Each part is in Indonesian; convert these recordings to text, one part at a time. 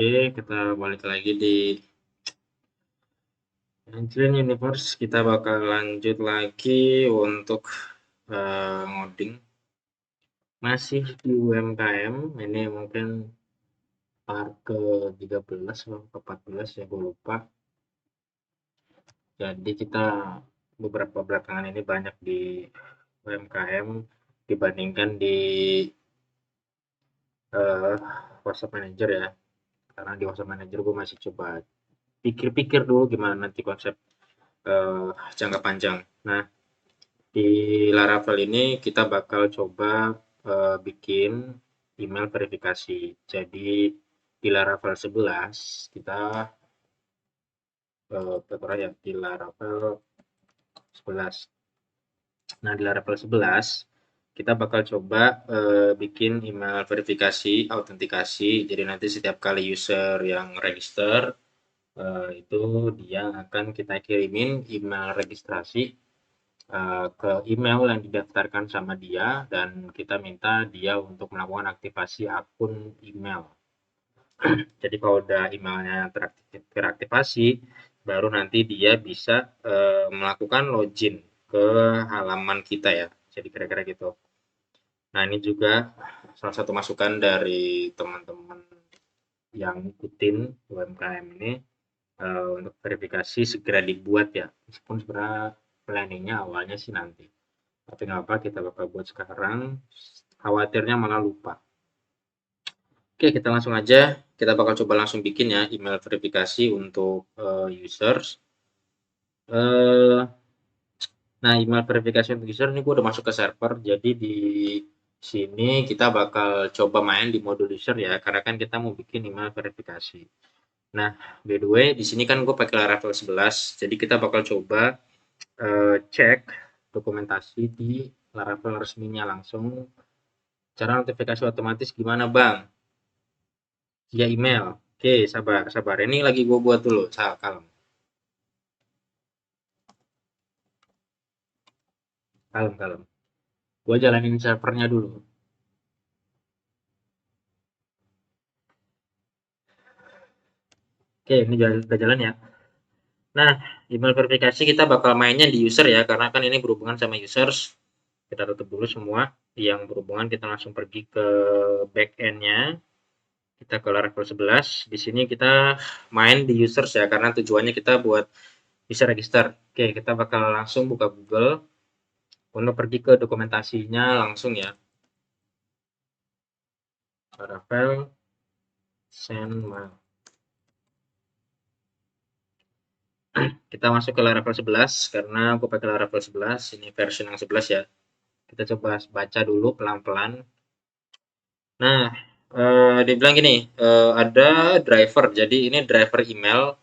Oke, kita balik lagi di Angeline Universe. Kita bakal lanjut lagi untuk ngoding. Masih di UMKM. Ini mungkin part ke-13 atau ke-14 ya, gue lupa. Jadi kita beberapa belakangan ini banyak di UMKM dibandingkan di uh, WhatsApp Manager ya. Karena di WhatsApp Manager gue masih coba pikir-pikir dulu gimana nanti konsep jangka panjang. Nah, di Laravel ini kita bakal coba bikin email verifikasi. Jadi di Laravel 11 kita ya di Laravel 11. Nah, di Laravel 11 kita bakal coba bikin email verifikasi, autentikasi. Jadi nanti setiap kali user yang register itu dia akan kita kirimin email registrasi ke email yang didaftarkan sama dia dan kita minta dia untuk melakukan aktivasi akun email. Jadi kalau udah emailnya teraktivasi, baru nanti dia bisa melakukan login ke halaman kita ya. Jadi kira-kira gitu. Nah, ini juga salah satu masukan dari teman-teman yang ngikutin UMKM ini untuk verifikasi segera dibuat ya. Meskipun sebenarnya planningnya awalnya sih nanti. Tapi nggak apa, kita bakal buat sekarang. Khawatirnya malah lupa. Oke, kita langsung aja. Kita bakal coba langsung bikin ya email verifikasi untuk users. Nah, email verifikasi untuk user ini gue udah masuk ke server. Jadi di sini kita bakal coba main di mode user ya, karena kan kita mau bikin email verifikasi. Nah, by the way, di sini kan gue pakai Laravel 11. Jadi kita bakal coba cek dokumentasi di Laravel resminya langsung. Cara notifikasi otomatis gimana, Bang? Via email. Oke, sabar, sabar. Ini lagi gue buat dulu. Kalem, kalem, kalem. Gue jalanin servernya dulu. Oke, ini udah jalan ya. Nah, email verifikasi kita bakal mainnya di user ya, karena kan ini berhubungan sama users. Kita tutup dulu semua yang berhubungan. Kita langsung pergi ke backend-nya. Kita ke Laravel 11. Di sini kita main di users ya, karena tujuannya kita buat bisa register. Oke, kita bakal langsung buka Google. Untuk pergi ke dokumentasinya langsung ya. Laravel send mail. Kita masuk ke Laravel 11 karena aku pakai Laravel 11, ini versi yang 11 ya. Kita coba baca dulu pelan-pelan. Nah, dibilang gini, ada driver. Jadi ini driver email.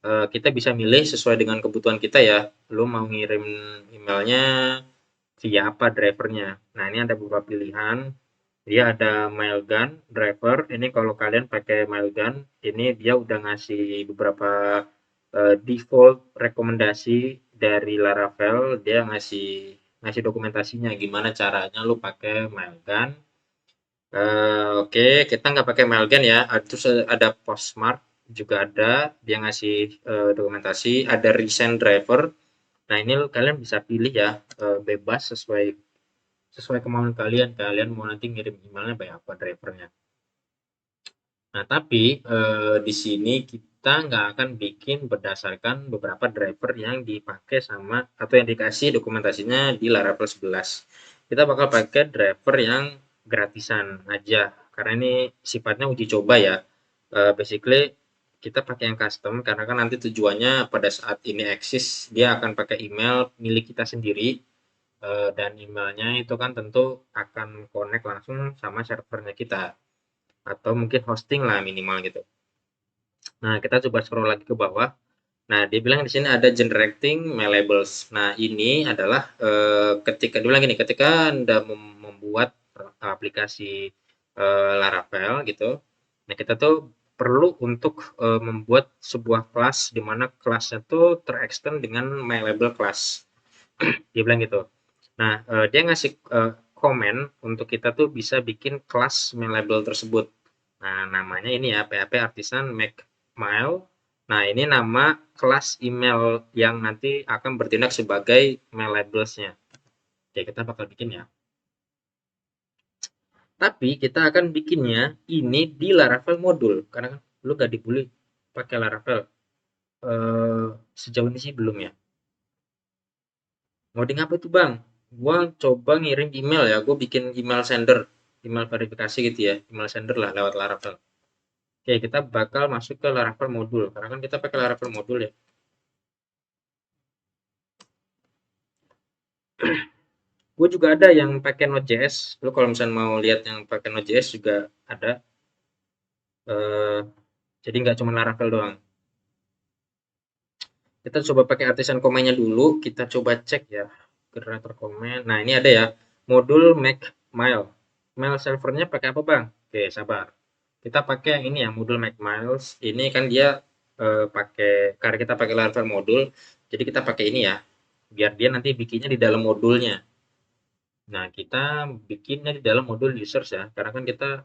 Kita bisa milih sesuai dengan kebutuhan kita ya. Lu mau ngirim emailnya via apa drivernya. Nah, ini ada beberapa pilihan. Dia ada Mailgun driver. Ini kalau kalian pakai Mailgun, ini dia udah ngasih beberapa default rekomendasi dari Laravel. Dia ngasih ngasih dokumentasinya gimana caranya lu pakai Mailgun. Oke, kita nggak pakai Mailgun ya. Terus ada Postmark juga ada. Dia ngasih dokumentasi. Ada Resend driver. Nah, ini kalian bisa pilih ya, bebas sesuai sesuai kemauan kalian. Kalian mau nanti ngirim emailnya by apa drivernya. Nah, tapi di sini kita nggak akan bikin berdasarkan beberapa driver yang dipakai sama atau yang dikasih dokumentasinya di Laravel 11. Kita bakal pakai driver yang gratisan aja, karena ini sifatnya uji coba ya. Basically kita pakai yang custom karena kan nanti tujuannya pada saat ini eksis dia akan pakai email milik kita sendiri, dan emailnya itu kan tentu akan connect langsung sama servernya kita atau mungkin hosting lah minimal gitu. Nah, kita coba scroll lagi ke bawah. Nah, dia bilang di sini ada generating my labels. Nah, ini adalah ketika dia bilang gini, ketika Anda membuat aplikasi Laravel gitu. Nah, kita tuh perlu untuk membuat sebuah kelas di mana kelasnya tuh terextend dengan my label class. Dia bilang gitu. Nah, dia ngasih komen untuk kita tuh bisa bikin kelas my label tersebut. Nah, namanya ini ya, PHP Artisan Make Mail. Nah, ini nama kelas email yang nanti akan bertindak sebagai mail labels-nya. Oke, kita bakal bikin ya. Tapi kita akan bikinnya ini di Laravel modul, karena kan lu gak dibully pakai Laravel. Sejauh ini sih belum ya. Ngoding apa itu bang? Gua coba ngirim email ya, gue bikin email sender, email verifikasi gitu ya, email sender lah lewat Laravel. Oke, kita bakal masuk ke Laravel modul, karena kan kita pakai Laravel modul ya. Gue juga ada yang pakai Node.js. Lo kalau misalnya mau lihat yang pakai Node.js juga ada. Eh, jadi nggak cuma Laravel doang. Kita coba pakai artisan komennya dulu. Kita coba cek ya generator komen. Nah ini ada ya modul make mail. Mail servernya pakai apa bang? Oke sabar. Kita pakai yang ini ya modul make miles. Ini kan dia pakai karena kita pakai Laravel modul. Jadi kita pakai ini ya. Biar dia nanti bikinnya di dalam modulnya. Nah, kita bikinnya di dalam modul users ya, karena kan kita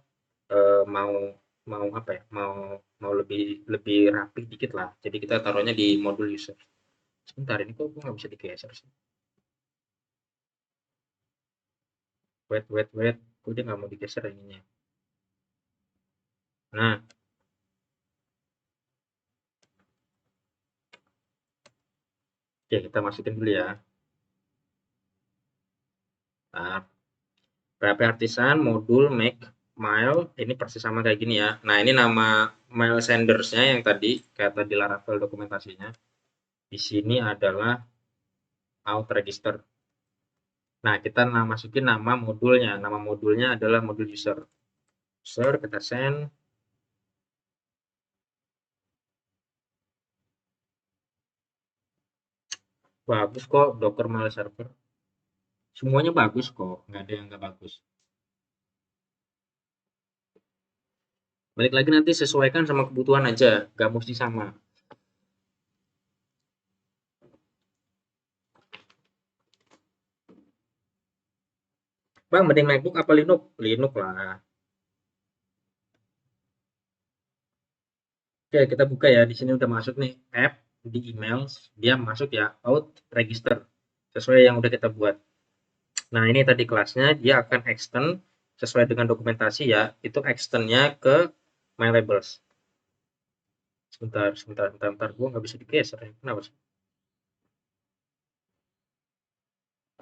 mau mau apa ya, mau mau lebih lebih rapi dikit lah. Jadi kita taruhnya di modul user. Sebentar, ini kok nggak bisa digeser sih? Wait, wait, wait. Kok dia nggak mau digeser ininya? Nah, oke kita masukin dulu ya. Nah, PHP Artisan modul make mail ini persis sama kayak gini ya. Nah, ini nama mail sendersnya yang tadi kayak tadi Laravel dokumentasinya. Di sini adalah out register. Nah, kita masukin nama modulnya. Nama modulnya adalah modul user. User, kita send. Bagus kok, Docker Mail Server. Semuanya bagus kok, nggak ada yang nggak bagus. Balik lagi nanti sesuaikan sama kebutuhan aja, nggak mesti sama. Bang, mending MacBook apa Linux? Linux lah. Oke, kita buka ya. Di sini udah masuk nih app di email. Dia masuk ya, out register. Sesuai yang udah kita buat. Nah, ini tadi kelasnya, dia akan extend sesuai dengan dokumentasi ya. Itu extendnya ke my labels. Sebentar, sebentar, sebentar, sebentar. Gua nggak bisa digeser ya. Kenapa sih?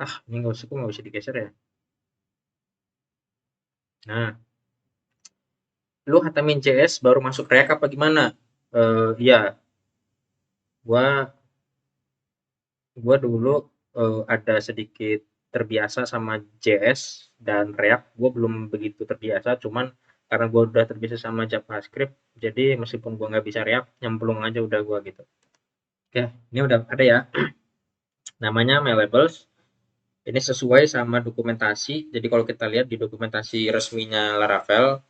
Ah, ini nggak usah, nggak bisa digeser ya. Nah, lu HTML JS baru masuk React apa gimana? Iya, gua gua dulu ada sedikit terbiasa sama JS dan React. Gua belum begitu terbiasa, cuman karena gua udah terbiasa sama JavaScript, jadi meskipun gua nggak bisa React, nyemplung aja udah gua gitu. Oke, ini udah ada ya. Namanya MyLabels. Ini sesuai sama dokumentasi. Jadi kalau kita lihat di dokumentasi resminya Laravel,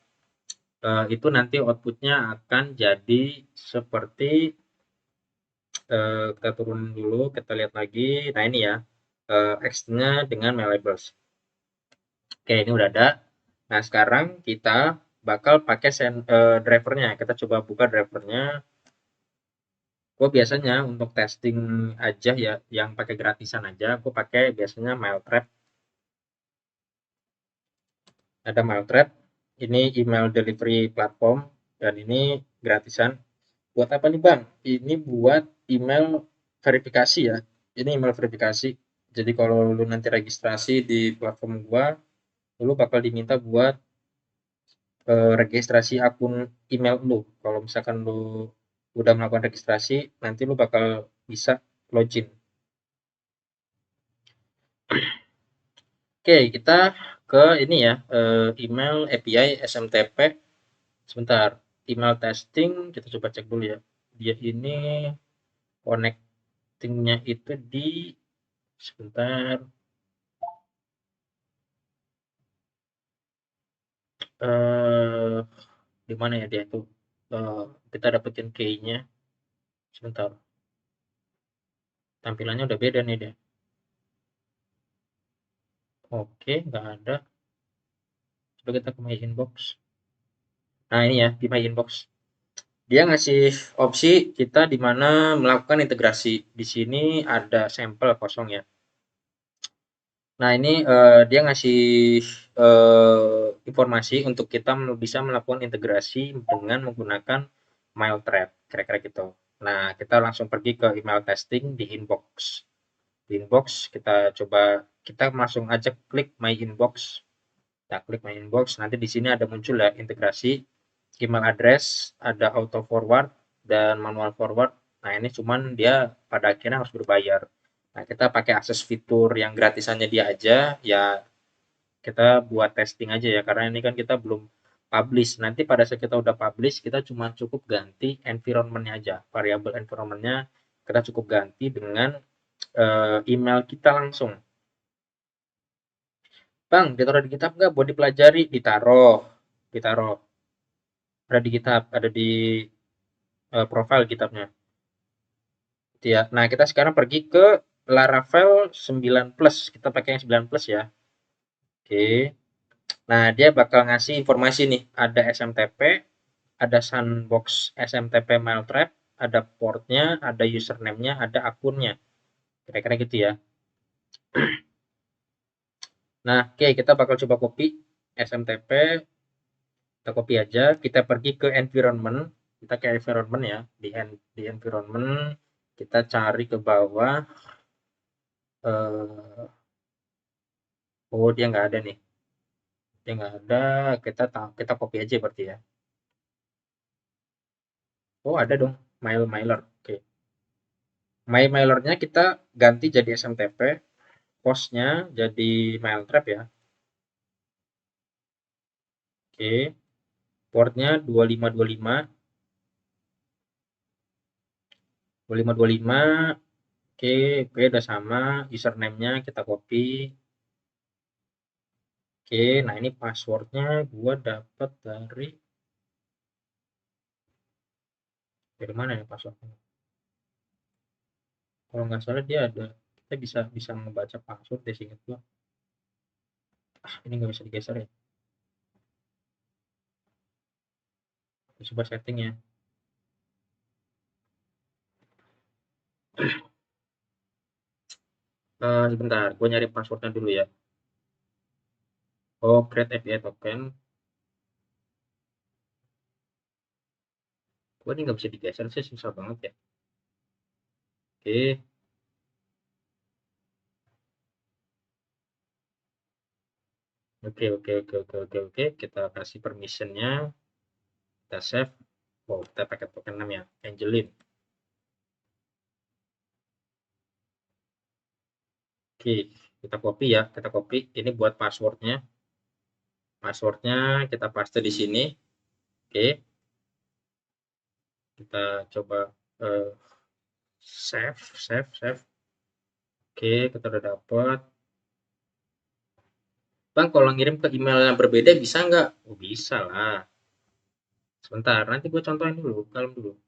itu nanti outputnya akan jadi seperti kita turun dulu, kita lihat lagi. Nah ini ya, X-nya dengan my labels. Oke, ini udah ada. Nah sekarang kita bakal pakai drivernya. Kita coba buka drivernya. Gue biasanya untuk testing aja ya, yang pakai gratisan aja, gue pakai biasanya Mailtrap. Ada Mailtrap. Ini email delivery platform dan ini gratisan. Buat apa nih Bang? Ini buat email verifikasi ya. Ini email verifikasi. Jadi kalau lu nanti registrasi di platform gua, lu bakal diminta buat registrasi akun email lu. Kalau misalkan lu udah melakukan registrasi, nanti lu bakal bisa login. Oke, kita ke ini ya, email API SMTP. Sebentar, email testing kita coba cek dulu ya. Dia ini connectingnya itu di sebentar. eh di mana ya dia tuh? Kita dapetin key-nya. Sebentar. Tampilannya udah beda nih dia. Oke, nggak ada. Coba kita ke my inbox. Nah, ini ya, di My Inbox. Dia ngasih opsi kita di mana melakukan integrasi. Di sini ada sampel kosong ya. Nah, ini dia ngasih informasi untuk kita bisa melakukan integrasi dengan menggunakan Mailtrap, kira-kira gitu. Nah, kita langsung pergi ke email testing di inbox. Di inbox kita coba, kita langsung aja klik My Inbox. Kita klik My Inbox, nanti di sini ada muncul ya integrasi email address, ada auto forward dan manual forward. Nah, ini cuman dia pada akhirnya harus berbayar. Nah, kita pakai akses fitur yang gratisannya dia aja, ya kita buat testing aja ya, karena ini kan kita belum publish. Nanti pada saat kita udah publish, kita cuma cukup ganti environment-nya aja. Variabel environment-nya kita cukup ganti dengan email kita langsung. Bang, ditaruh di GitHub nggak buat dipelajari? Ditaruh, ditaruh. Ada di GitHub, ada di profile GitHub-nya. Ya. Nah, kita sekarang pergi ke Laravel 9 plus. Kita pakai yang 9 plus ya. Oke. Nah, dia bakal ngasih informasi nih. Ada SMTP, ada sandbox SMTP Mailtrap, ada portnya, ada username-nya, ada akunnya. Kira-kira gitu ya. Nah, oke, kita bakal coba copy SMTP. Kita copy aja. Kita pergi ke environment. Kita ke environment ya. Di environment, kita cari ke bawah. Eh, oh, dia nggak ada nih. Dia nggak ada. Kita copy aja berarti ya. Oh, ada dong. Mailer. Oke. Mailernya kita ganti jadi SMTP. Postnya jadi Mailtrap ya. Oke. Portnya 2525. 2525. Oke, oke udah sama. Username-nya kita copy. Oke, nah ini passwordnya gua dapat dari mana ya passwordnya? Kalau nggak salah dia ada, kita bisa bisa membaca password deh seingat gua. Ah, ini nggak bisa digeser ya. Coba setting ya. Sebentar, gua nyari passwordnya dulu ya. Oh, create API token. Gua ini nggak bisa digeser sih, susah banget ya. Oke, oke. Kita kasih permissionnya, kita save. Oh, kita pakai token 6 ya, Angelin. Oke, kita copy ya, kita copy. Ini buat passwordnya. Passwordnya kita paste di sini. Oke, kita coba eh, save. Oke, kita udah dapat. Bang, kalau ngirim ke email yang berbeda bisa nggak? Oh, bisa lah. Sebentar, nanti gue contohin dulu, kalem dulu.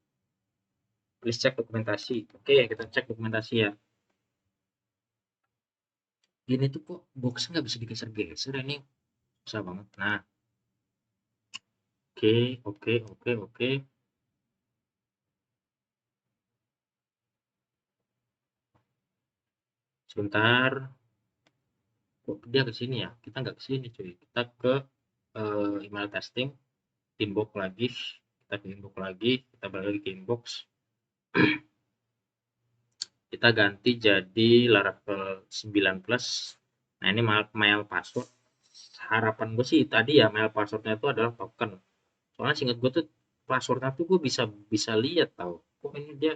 Please cek dokumentasi. Oke, kita cek dokumentasi ya. Ini tuh kok boxnya nggak bisa digeser-geser, ini susah banget. Nah, oke. Sebentar, kok dia ke sini ya? Kita nggak ke sini, cuy. Kita ke email testing, inbox lagi. Kita ke inbox lagi, kita balik lagi ke inbox. Kita ganti jadi Laravel 9 plus. Nah, ini mail password. Harapan gue sih tadi ya mail passwordnya itu adalah token. Soalnya singkat gue tuh passwordnya tuh gue bisa bisa lihat tahu. Kok ini dia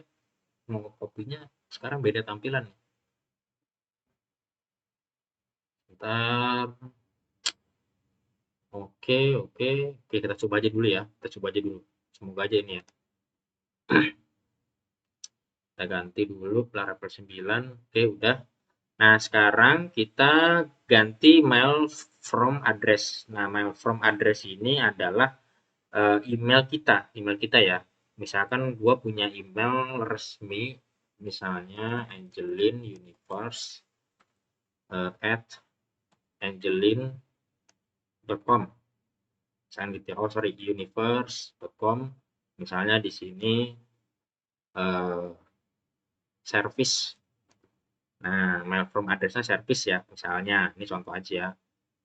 mau kopinya sekarang beda tampilan. Ntar, oke, kita coba aja dulu ya. Kita coba aja dulu. Semoga aja ini ya. Kita ganti dulu Laravel 9. Oke, udah. Nah, sekarang kita ganti mail from address. Nah, mail from address ini adalah email kita ya. Misalkan gua punya email resmi, misalnya angelinuniverse at angelin.com. misalnya gitu ya. Oh sorry, universe.com. Misalnya di sini service. Nah, mail from address-nya service ya. Misalnya, ini contoh aja.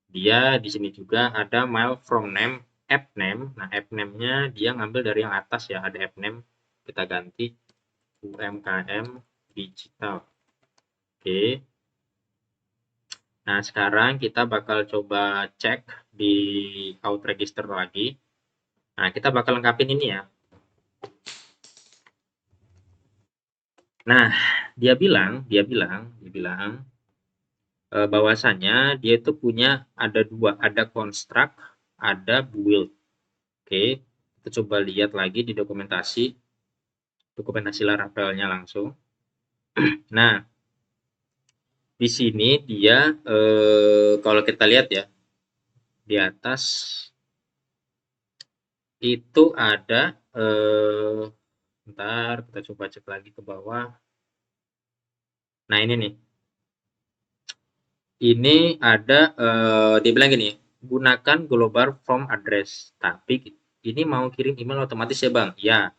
Dia di sini juga ada mail from name, app name. Nah, app name-nya dia ngambil dari yang atas ya. Ada app name. Kita ganti UMKM Digital. Oke. Nah, sekarang kita bakal coba cek di out register lagi. Nah, kita bakal lengkapin ini ya. Nah, dia bilang bahwasannya dia itu punya ada dua, ada construct, ada build. Oke, kita coba lihat lagi di dokumentasi Laravel-nya langsung. Nah, di sini dia kalau kita lihat ya di atas itu ada bentar kita coba cek lagi ke bawah. Nah, ini nih. Ini ada dia bilang gini, gunakan global form address. Tapi ini mau kirim email otomatis ya, Bang? Ya.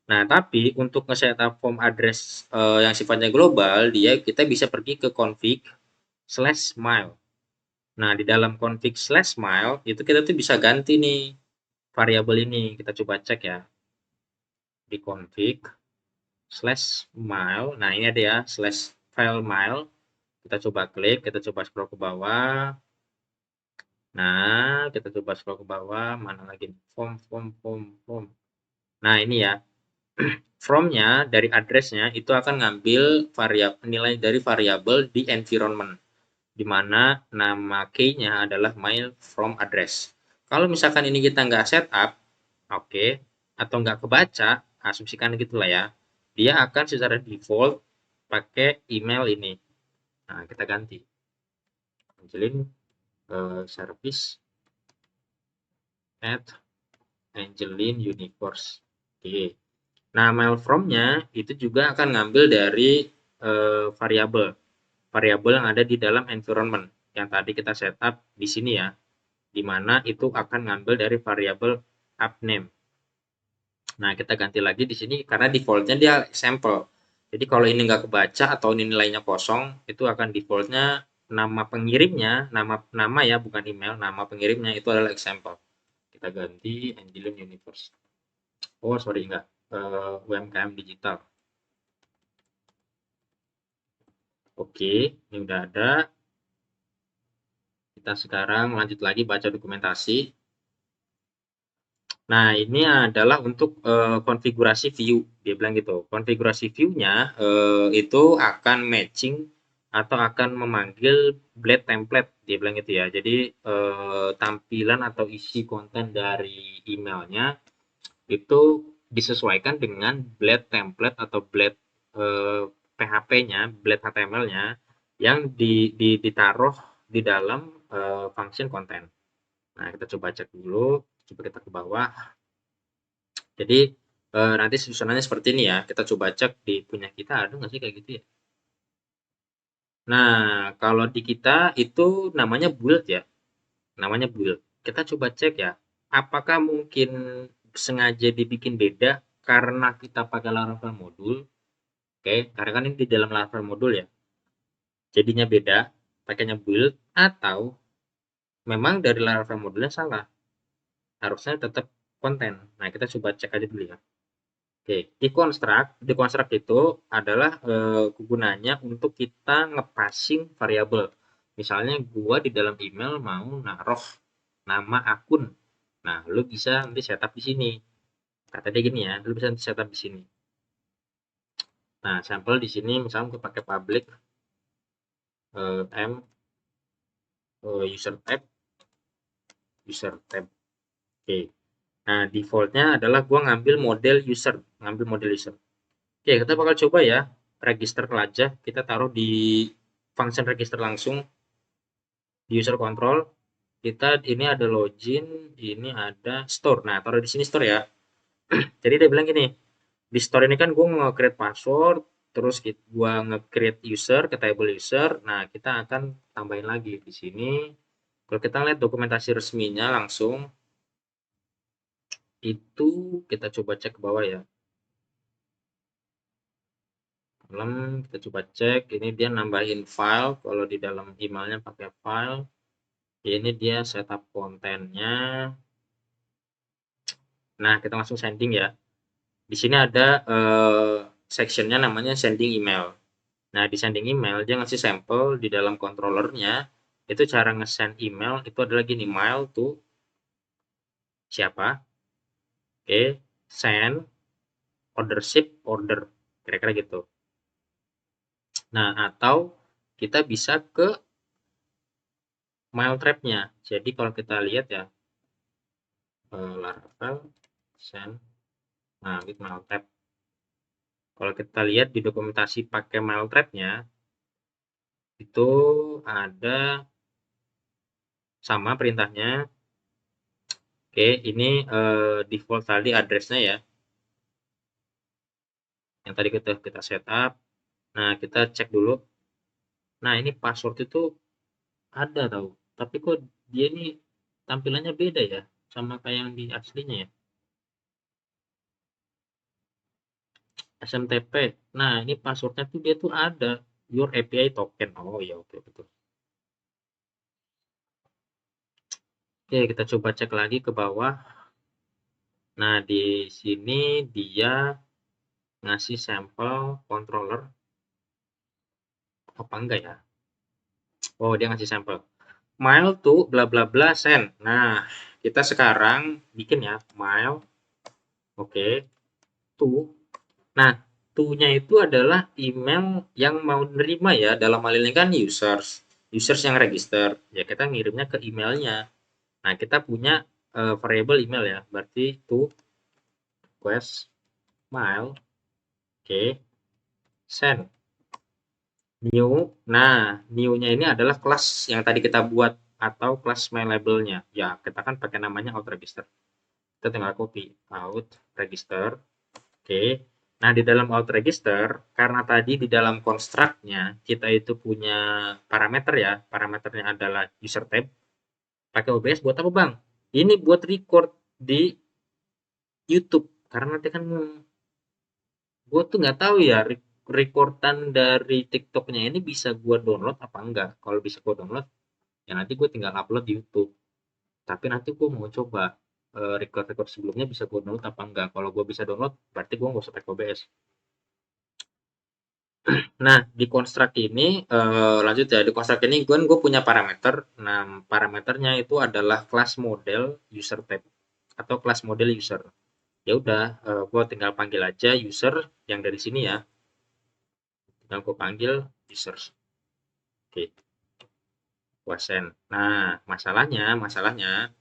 Nah, tapi untuk nge-setup form address yang sifatnya global, kita bisa pergi ke config/mail. Nah, di dalam config/mail itu kita tuh bisa ganti nih variabel ini. Kita coba cek ya. Di config/mail. Nah, ini ada ya, /file/mail. Kita coba klik, kita coba scroll ke bawah. Nah, kita coba scroll ke bawah, mana lagi form. Nah, ini ya. From-nya dari address-nya itu akan ngambil nilai dari variabel di environment, di mana nama key-nya adalah mail from address. Kalau misalkan ini kita nggak setup, oke, atau nggak kebaca, asumsikan gitulah ya, dia akan secara default pakai email ini. Nah, kita ganti. Angelin service at Angelin Universe. Oke. Nah, mail from-nya itu juga akan ngambil dari variabel yang ada di dalam environment yang tadi kita setup di sini ya, di mana itu akan ngambil dari variabel app name. Nah, kita ganti lagi di sini karena defaultnya dia sampel. Jadi kalau ini nggak kebaca atau ini nilainya kosong, itu akan defaultnya nama pengirimnya, nama ya bukan email, nama pengirimnya itu adalah example. Kita ganti Angelin Universe. Oh sorry enggak, UMKM Digital. Oke, ini udah ada. Kita sekarang lanjut lagi baca dokumentasi. Nah, ini adalah untuk konfigurasi view. Dia bilang gitu. Konfigurasi view-nya itu akan matching atau akan memanggil blade template. Dia bilang gitu ya. Jadi tampilan atau isi konten dari emailnya itu disesuaikan dengan blade template atau blade PHP-nya, blade HTML-nya yang ditaruh di dalam function konten. Nah, kita coba cek dulu, coba kita ke bawah. Jadi nanti susunannya seperti ini ya. Kita coba cek di punya kita ada nggak sih kayak gitu ya. Nah, kalau di kita itu namanya build ya. Namanya build. Kita coba cek ya. Apakah mungkin sengaja dibikin beda karena kita pakai Laravel modul? Oke, karena kan ini di dalam Laravel modul ya. Jadinya beda, pakainya build atau memang dari Laravel modulnya salah. Harusnya tetap konten. Nah, kita coba cek aja dulu ya. Oke, deconstruct itu adalah gunanya untuk kita ngepassing variabel. Misalnya gua di dalam email mau naruh nama akun. Nah, lu bisa nanti setup di sini. Kata dia gini ya, lu bisa nanti setup di sini. Nah, sampel di sini misalnya gue pakai public m user tab. Oke. Nah, defaultnya adalah gua ngambil model user. Oke, kita bakal coba ya register aja. Kita taruh di function register langsung di user control. Kita ini ada login, ini ada store. Nah, taruh di sini store ya. Jadi dia bilang gini, di store ini kan gue nge-create password, terus gue nge-create user ke table user. Nah, kita akan tambahin lagi di sini. Kalau kita lihat dokumentasi resminya langsung, itu kita coba cek ke bawah ya. Kita coba cek, ini dia nambahin file, kalau di dalam emailnya pakai file, ini dia setup kontennya. Nah, kita langsung sending ya. Di sini ada sectionnya namanya sending email. Nah, di sending email dia ngasih sampel di dalam controllernya, itu cara nge-send email itu adalah gini, mail to siapa, oke, send, order ship, order, kira-kira gitu. Nah, atau kita bisa ke mail trap-nya. Jadi kalau kita lihat ya, Laravel send, nah gitu mail trap. Kalau kita lihat di dokumentasi pakai mail trap-nya, itu ada sama perintahnya. Oke, ini default tadi address-nya ya, yang tadi kita setup. Nah, kita cek dulu. Nah, ini password itu ada tahu, tapi kok dia ini tampilannya beda ya, sama kayak yang di aslinya ya. SMTP. Nah, ini passwordnya tuh dia tuh ada your API token. Oh ya, oke betul. Oke, kita coba cek lagi ke bawah. Nah, di sini dia ngasih sampel controller apa enggak ya? Oh, dia ngasih sampel. Mail to bla bla bla send. Nah, kita sekarang bikin ya mail. Oke, to. Nah, to-nya itu adalah email yang mau nerima ya. Dalam hal ini kan users yang register. Ya, kita ngirimnya ke emailnya. Nah, kita punya variable email ya. Berarti to request mail. Oke, send new. Nah, new-nya ini adalah kelas yang tadi kita buat atau kelas main labelnya. Ya, kita kan pakai namanya out register. Kita tinggal copy out register. Oke. Nah, di dalam out register, karena tadi di dalam construct-nya kita itu punya parameter ya. Parameternya adalah user tab. Pakai OBS buat apa, Bang? Ini buat record di YouTube. Karena nanti kan gue tuh nggak tahu ya recordan dari TikToknya ini bisa gue download apa enggak. Kalau bisa gue download, ya nanti gue tinggal upload di YouTube. Tapi nanti gue mau coba record-record sebelumnya bisa gue download apa enggak. Kalau gue bisa download, berarti gue nggak usah pakai OBS. Nah, di construct ini lanjut ya, di construct ini gue punya parameter. Nah, parameternya itu adalah class model user tab atau class model user. Ya udah, gue tinggal panggil aja user yang dari sini ya. Tinggal gue panggil users. Oke, gua send. Nah, masalahnya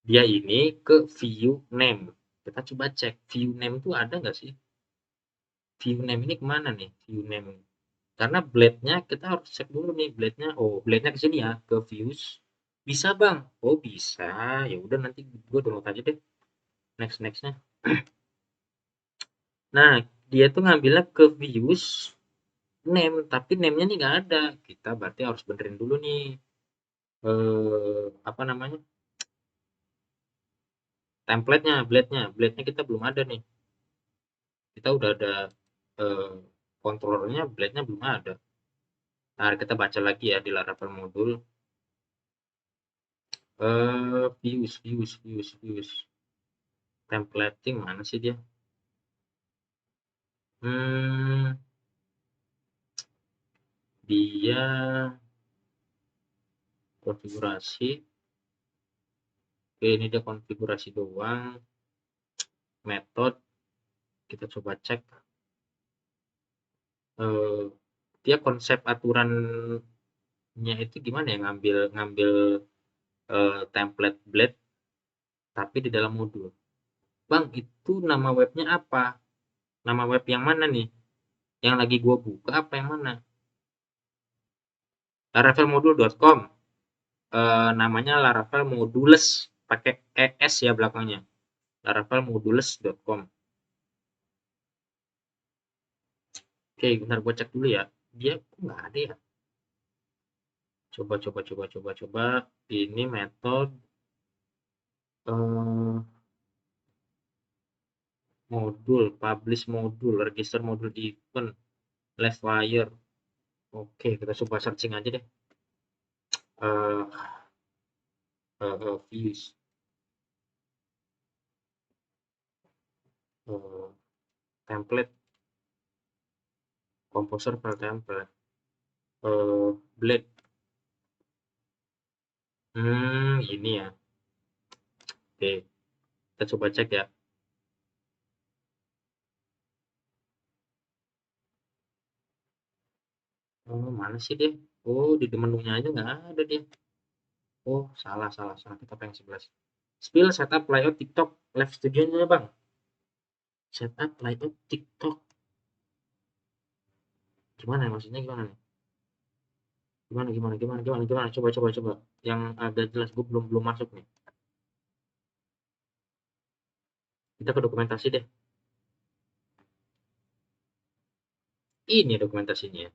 dia ini ke view name. Kita coba cek view name itu ada nggak sih? View name ini kemana nih? View name. Karena blade-nya kita harus cek dulu nih blade-nya. Oh, blade-nya ke sini ya, ke views. Bisa, Bang. Oh, bisa. Ya udah nanti gue download aja deh. Nextnya. Nah, dia tuh ngambilnya ke views name, tapi name-nya nih nggak ada. Kita berarti harus benerin dulu nih. Apa namanya? Template-nya, blade-nya. Blade-nya kita belum ada nih. Kita udah ada eh, controllernya, blade-nya belum ada. Nah, kita baca lagi ya di Laravel modul. Views. Templating mana sih dia? Hmm, dia konfigurasi. Oke, ini dia konfigurasi doang. Method, kita coba cek. Eh, dia konsep aturannya itu gimana ya? Ngambil ngambil template blade tapi di dalam modul. Bang, itu nama webnya apa? Nama web yang mana nih? Yang lagi gua buka apa yang mana? laravelmodul.com. Namanya Laravel Modules pakai es ya belakangnya. laravelmodules.com. Oke, bentar gua cek dulu ya. Dia kok nggak ada ya? Coba. Ini metode eh, modul, publish modul, register modul event, live wire. Oke, kita coba searching aja deh. Views, template, composer file template, blade. Ini ya. Oke, kita coba cek ya. Mana sih dia? Oh, di menunya aja nggak ada dia. Oh, salah. Kita pengen 11. Spill setup layout TikTok live studionya bang. Setup layout TikTok. Gimana ya, maksudnya gimana nih? Gimana? Coba. Yang agak jelas, gue belum masuk nih. Kita ke dokumentasi deh. Ini dokumentasinya.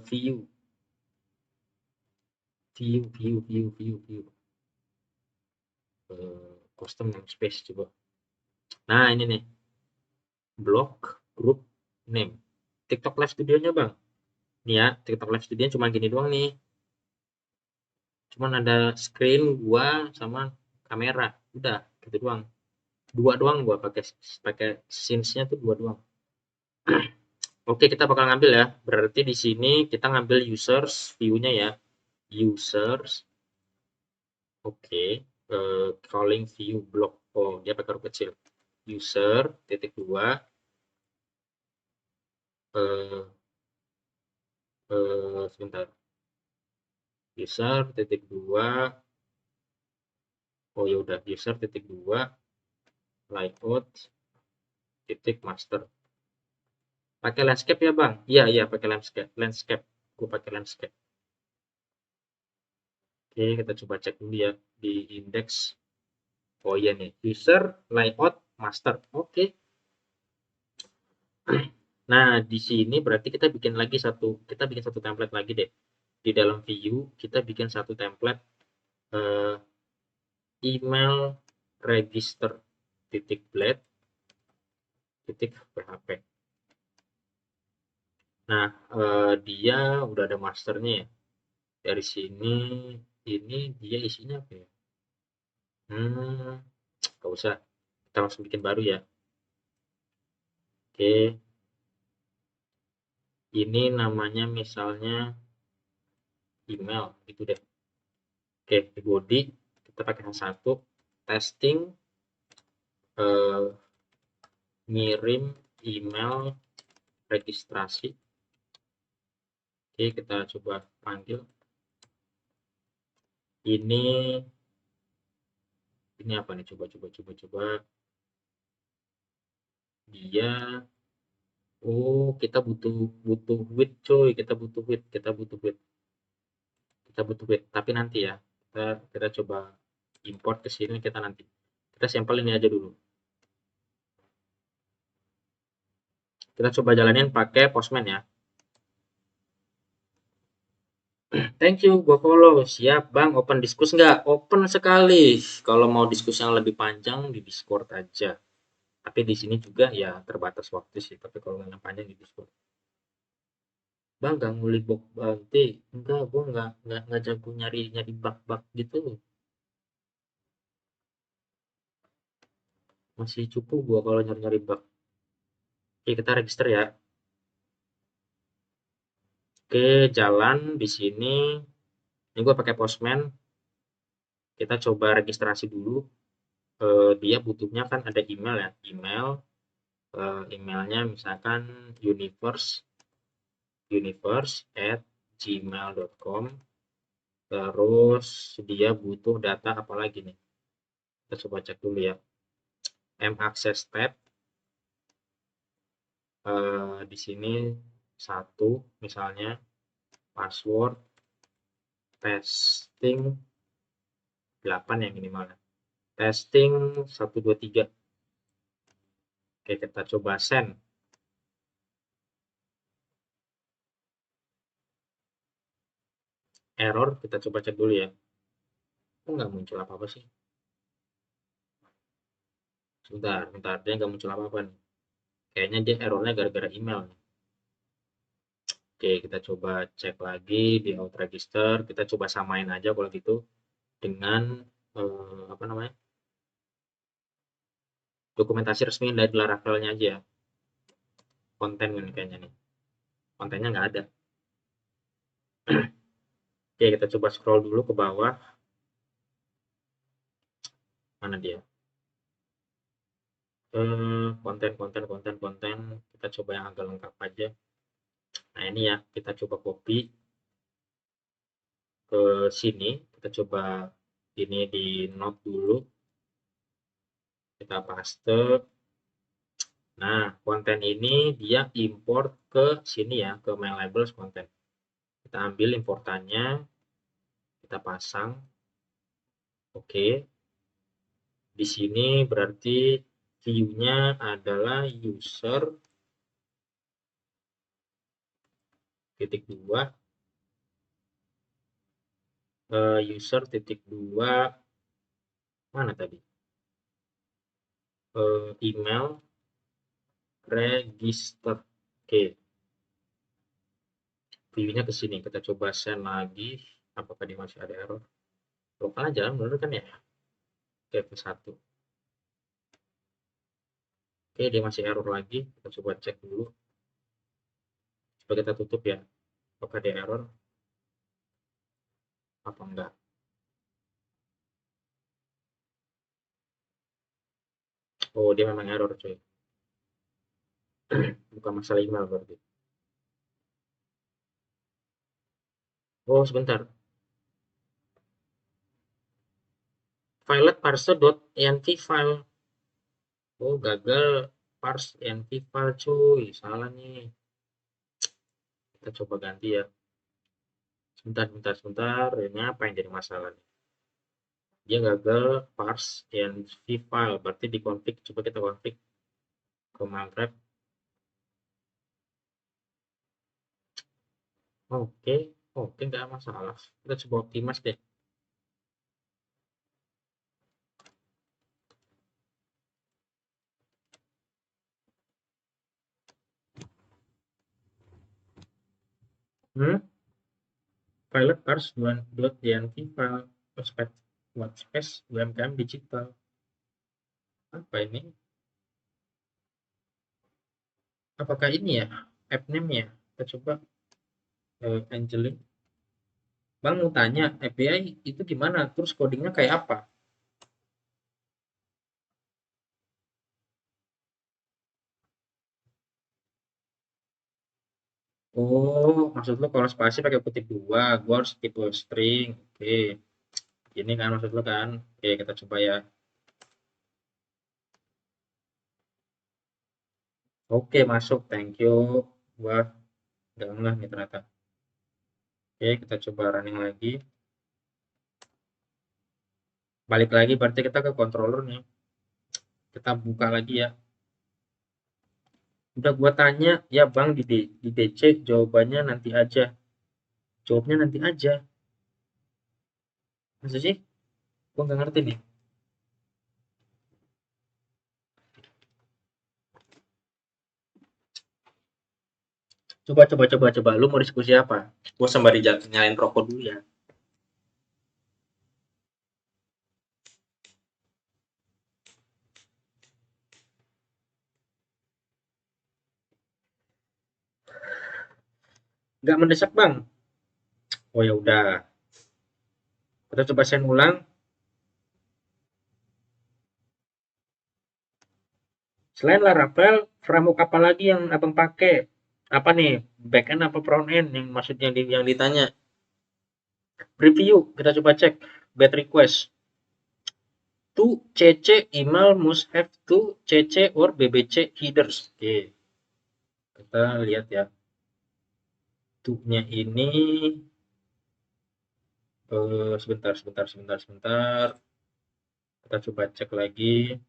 View. Custom namespace coba. Nah, ini nih. Blog group name. TikTok live studionya bang. Nih ya, TikTok live studio cuma gini doang nih. Cuman ada screen gua sama kamera. Udah, gitu doang. Dua doang gua pakai scenes-nya tuh dua doang. Oke, kita bakal ngambil ya. Berarti di sini kita ngambil users view-nya ya. Users. Oke. Calling view block. Oh, dia pakai huruf kecil. User titik dua. Eh, Sebentar. User titik dua. Oh ya udah, user titik dua. Layout titik master. Pakai landscape ya bang? Iya pakai landscape. Gue pakai landscape. Oke, kita coba cek dulu ya di index. Oh iya nih, user, layout, master. Oke. Nah, di sini berarti kita bikin satu template lagi deh. Di dalam view kita bikin satu template eh, email register titik blade titik php. Nah, dia udah ada masternya ya. Dari sini ini dia isinya apa ya? Nggak usah. Kita langsung bikin baru ya. Oke, ini namanya misalnya email gitu deh. Oke, di body kita pakai satu testing eh, ngirim email registrasi. Oke, kita coba panggil. Ini apa nih? Coba. Dia kita butuh butuh width coy, kita butuh width, tapi nanti ya. Kita coba import ke sini kita nanti. Kita sampel ini aja dulu. Kita coba jalanin pakai Postman ya. Thank you, gua follow. Siap, Bang. Open diskus nggak? Open sekali. Kalau mau diskusi yang lebih panjang di Discord aja. Tapi di sini juga ya terbatas waktu sih. Tapi kalau yang panjang di Discord. Bang, nggak nguli bug bounty? Enggak, gua nggak jago nyari bug-bug gitu. Masih cukup gua kalau nyari-nyari bug. Oke, kita register ya. Oke, jalan di sini. Ini gua pakai Postman. Kita coba registrasi dulu. Dia butuhnya kan ada email ya. Emailnya misalkan universe@gmail.com. Terus dia butuh data apa lagi nih? Kita coba cek dulu ya. Access tab. Di sini satu misalnya password testing 8 yang minimalnya. Testing 123. Oke, kita coba send. Error, kita coba cek dulu ya. Kok nggak muncul apa-apa sih? Bentar, dia nggak muncul apa-apa nih. Kayaknya dia errornya gara-gara email nih. Oke, kita coba cek lagi di out register. Kita coba samain aja kalau gitu dengan apa namanya, dokumentasi resmi dari Laravelnya aja ya. Konten ini kayaknya nih. Kontennya nggak ada. Oke, kita coba scroll dulu ke bawah. Mana dia? Konten. Kita coba yang agak lengkap aja. Nah, ini ya, kita coba copy ke sini. Kita coba ini di note dulu. Kita paste. Nah, konten ini dia import ke sini ya, ke main labels konten. Kita ambil importannya, kita pasang. Oke. Di sini berarti view-nya adalah user titik dua, user titik dua, mana tadi? Email register. Oke, view-nya ke sini. Kita coba send lagi. Apakah dia masih ada error? Lokal aja, bener kan ya? Oke, ke satu. Oke, dia masih error lagi. Kita coba cek dulu. Coba kita tutup ya. Apakah dia error? Apa enggak? Oh, dia memang error, coy. Bukan masalah email berarti. Oh, sebentar. File parse.env file. Oh, gagal parse env file, cuy. Salah nih. Kita coba ganti ya. Sebentar. Ini apa yang jadi masalah nih? Dia gagal parse env file. Berarti di config. Coba kita config command wrap. Oke, nggak masalah. Kita coba optimize deh. File parse.env file workspace UMKM digital. Apa ini? Apakah ini ya app name-nya? Kita coba Angelin. Bang mau tanya, API itu gimana? Terus codingnya kayak apa? Oh, maksud lo kalau spasi pakai kutip dua, gua harus tipe string. Oke, ini kan maksud lo kan? Oke, kita coba ya. Oke, masuk. Thank you. Wah, udah enggak nih ternyata. Oke, kita coba running lagi. Balik lagi, berarti kita ke controller nih. Kita buka lagi ya. Udah gua tanya, ya Bang di DC jawabannya nanti aja. Jawabnya nanti aja. Maksud sih? Gua nggak ngerti nih. Coba. Lu mau diskusi apa? Gua sembari nyalain rokok dulu ya. Nggak mendesak Bang. Oh ya udah. Kita coba send ulang. Selain Laravel, framework apa lagi yang abang pakai? Apa nih? Backend apa front end? Yang maksudnya yang ditanya. Preview. Kita coba cek. Bad request. To CC email must have to CC or BBC headers. Oke. Kita lihat ya. To-nya ini sebentar. Kita coba cek lagi.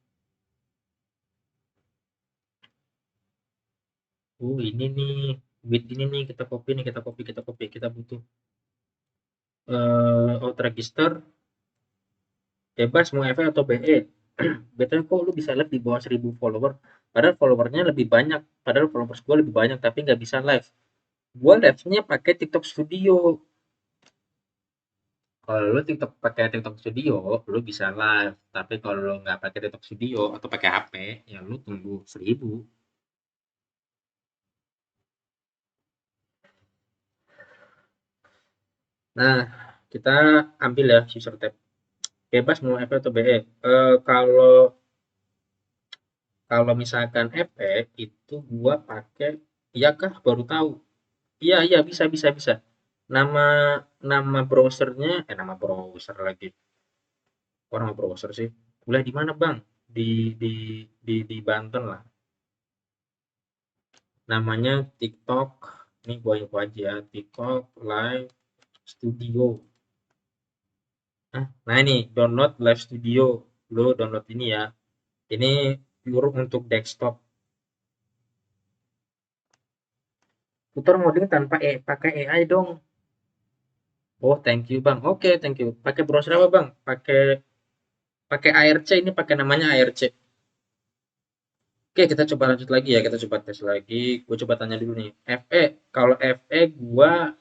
Ini nih, with ini nih kita copy nih, kita copy. Kita butuh out register bebas mau FE atau BE. BTW kok lu bisa live di bawah 1000 follower, padahal followernya lebih banyak, padahal followers gue lebih banyak tapi nggak bisa live. Gue live-nya pakai TikTok Studio. Kalau lu TikTok pakai TikTok Studio, lu bisa live. Tapi kalau lu nggak pakai TikTok Studio atau pakai HP, ya lu tunggu 1000. Nah, kita ambil ya user tab. Bebas mau FE atau BE. Kalau kalau misalkan FE itu gua pakai, iya kah? Baru tahu. Iya, iya, bisa, bisa, bisa. Nama nama browsernya, nama browser lagi. Kok nama browser sih? Kuliah di mana, Bang? Di di Banten lah. Namanya TikTok. Ini gua info aja. TikTok Live Studio. Nah ini download Live Studio. Lo download ini ya. Ini pure untuk desktop. Putar ngoding tanpa pakai AI dong. Oh, thank you, Bang. Oke, thank you. Pakai browser apa, Bang? Pakai pakai ARC, ini pakai namanya ARC. Oke, kita coba lanjut lagi ya. Kita coba tes lagi. Gue coba tanya dulu nih. FE, kalau FE gua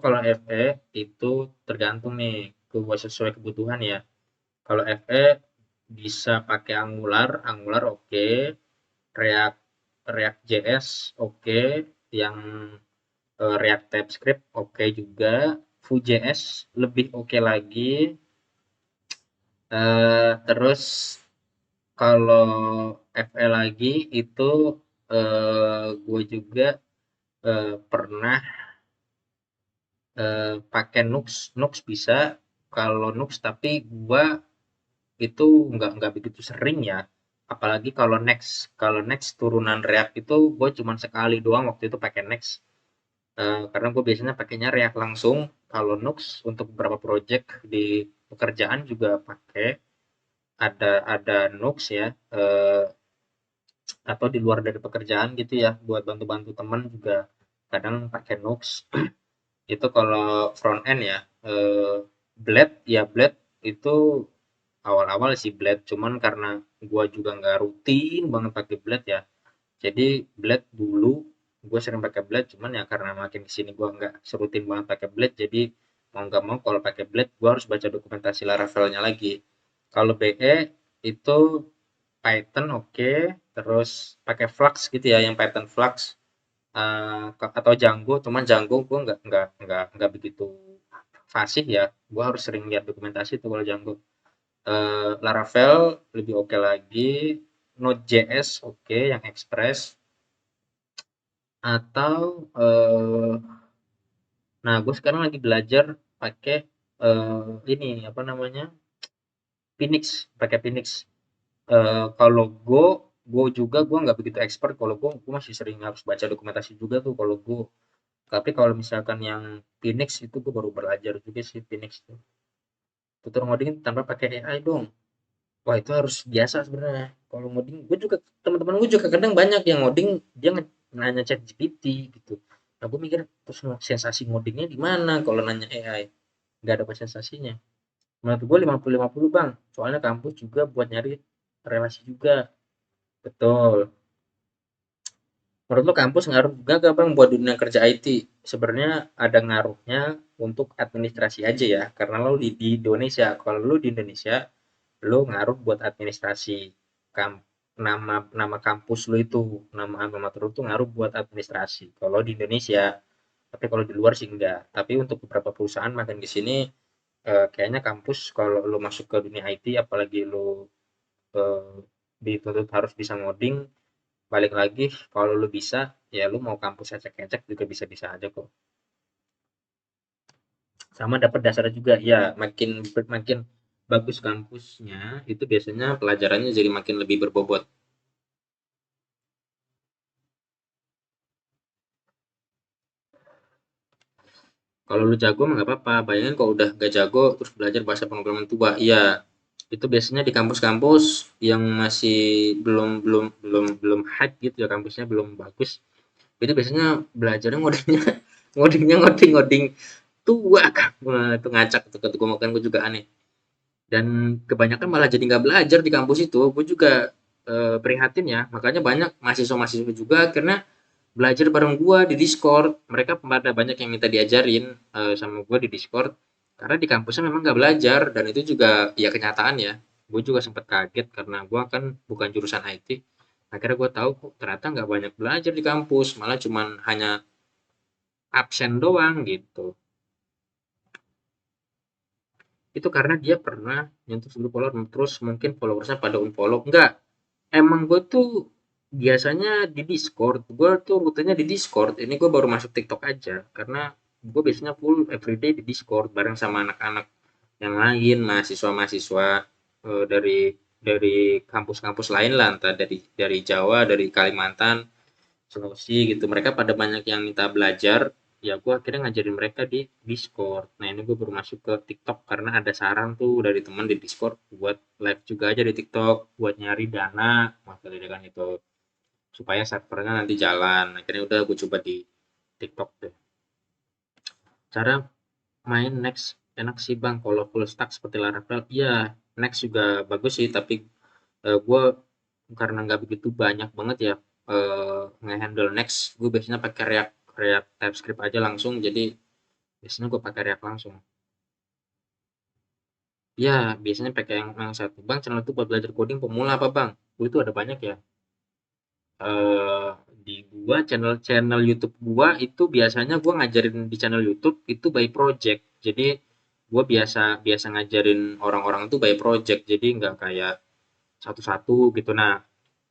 kalau FE itu tergantung nih, gua sesuai kebutuhan ya. Kalau FE bisa pakai Angular, Angular oke, React React JS oke, yang React TypeScript oke juga, Vue.js lebih oke lagi. Terus kalau FE lagi itu gue juga pernah pakai Nux, Nux bisa. Kalau Nux tapi gua itu nggak begitu sering ya. Apalagi kalau Next turunan React itu gue cuma sekali doang waktu itu pakai Next. Karena gue biasanya pakainya React langsung. Kalau Nux untuk beberapa project di pekerjaan juga pakai, ada Nux ya. Atau di luar dari pekerjaan gitu ya, buat bantu-bantu teman juga kadang pakai Nux. Itu kalau front end ya. Blade ya, Blade itu awal-awal sih Blade, cuman karena gua juga nggak rutin banget pakai Blade ya, jadi Blade dulu gue sering pakai Blade, cuman ya karena makin kesini gua nggak serutin banget pakai Blade, jadi mau nggak mau kalau pakai Blade gua harus baca dokumentasi Laravelnya lagi. Kalau BE itu Python oke, terus pakai Flux gitu ya, yang Python Flux, atau Django, cuman Django gue nggak begitu fasih ya, gue harus sering lihat dokumentasi tuh kalau Django. Laravel lebih oke lagi, Node.js oke, yang Express, atau nah gue sekarang lagi belajar pakai ini apa namanya, Phoenix, pakai Phoenix. Kalau Go juga gue nggak begitu expert. Kalau gue masih sering harus baca dokumentasi juga tuh kalau Go. Tapi kalau misalkan yang Phoenix itu gue baru belajar juga sih Phoenix tuh. Tutor ngoding tanpa pakai AI dong. Wah, itu harus biasa sebenarnya. Kalau ngoding, gue juga, teman-teman gue juga kadang banyak yang ngoding, dia nanya chat GPT gitu. Nah, gue mikir terus sensasi ngodingnya di mana kalau nanya AI? Nggak ada sensasinya. Menurut gue 50-50 bang. Soalnya kampus juga buat nyari relasi juga. Betul. Menurut lo kampus ngaruh juga gak bang buat dunia kerja IT? Sebenarnya ada ngaruhnya untuk administrasi aja ya. Karena lo di Indonesia. Kalau lo di Indonesia, lo ngaruh buat administrasi. Kam nama nama kampus lo itu, nama alma mater lo itu ngaruh buat administrasi kalau di Indonesia. Tapi kalau di luar sih enggak. Tapi untuk beberapa perusahaan makin di sini, kayaknya kampus kalau lo masuk ke dunia IT, apalagi lo eh, dituntut harus bisa ngoding, balik lagi kalau lo bisa, ya lo mau kampus ecek-ecek juga bisa-bisa aja kok. Sama dapat dasarnya juga ya, makin makin bagus kampusnya itu biasanya pelajarannya jadi makin lebih berbobot. Kalau lu jago mah nggak apa-apa, bayangin kalau udah gak jago terus belajar bahasa pemrograman tua, iya itu biasanya di kampus-kampus yang masih belum belum belum belum hype gitu ya, kampusnya belum bagus, itu biasanya belajarnya ngodingnya ngoding ngoding tua kan. Wah, itu ngacak tuh, kata gue makan gue juga aneh. Dan kebanyakan malah jadi nggak belajar di kampus itu. Gue juga prihatin ya, makanya banyak mahasiswa-mahasiswa juga karena belajar bareng gua di Discord. Mereka pada banyak yang minta diajarin sama gua di Discord. Karena di kampusnya memang nggak belajar dan itu juga ya kenyataan ya. Gue juga sempat kaget karena gua kan bukan jurusan IT. Akhirnya gue tahu kok ternyata nggak banyak belajar di kampus, malah cuman hanya absen doang gitu. Itu karena dia pernah nyentuh 10 follower terus mungkin followersnya pada unfollow. Enggak, emang gue tuh biasanya di Discord, gue tuh rutenya di Discord. Ini gue baru masuk TikTok aja karena gue biasanya full everyday di Discord bareng sama anak-anak yang lain, mahasiswa-mahasiswa dari kampus-kampus lain lah, entah dari Jawa, dari Kalimantan, Sulawesi gitu. Mereka pada banyak yang minta belajar, ya gue akhirnya ngajarin mereka di Discord. Nah ini gue baru masuk ke TikTok karena ada saran tuh dari teman di Discord buat live juga aja di TikTok buat nyari dana, maksudnya kan itu supaya servernya nanti jalan. Akhirnya udah gue coba di TikTok deh. Cara main Next enak sih bang, kalau full stack seperti Laravel, iya Next juga bagus sih, tapi gue karena nggak begitu banyak banget ya ngehandle Next, gue biasanya pakai React React TypeScript aja langsung, jadi biasanya gue pakai React langsung. Ya biasanya pakai yang satu bang, channel itu buat belajar coding pemula apa bang? Gue itu ada banyak ya. eh di gua channel-channel YouTube gua itu biasanya gua ngajarin di channel YouTube itu by project. Jadi gua biasa biasa ngajarin orang-orang itu by project. Jadi nggak kayak satu-satu gitu. Nah,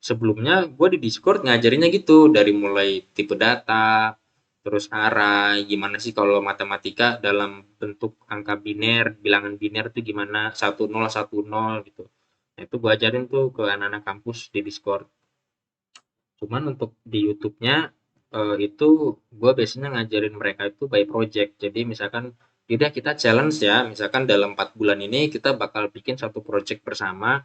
sebelumnya gua di Discord ngajarinnya gitu dari mulai tipe data, terus array, gimana sih kalau matematika dalam bentuk angka biner, bilangan biner itu gimana, 1010 gitu. Nah, itu gua ajarin tuh ke anak-anak kampus di Discord. Cuman untuk di YouTube-nya itu gue biasanya ngajarin mereka itu by project. Jadi misalkan tidak kita challenge ya, misalkan dalam 4 bulan ini kita bakal bikin satu project bersama,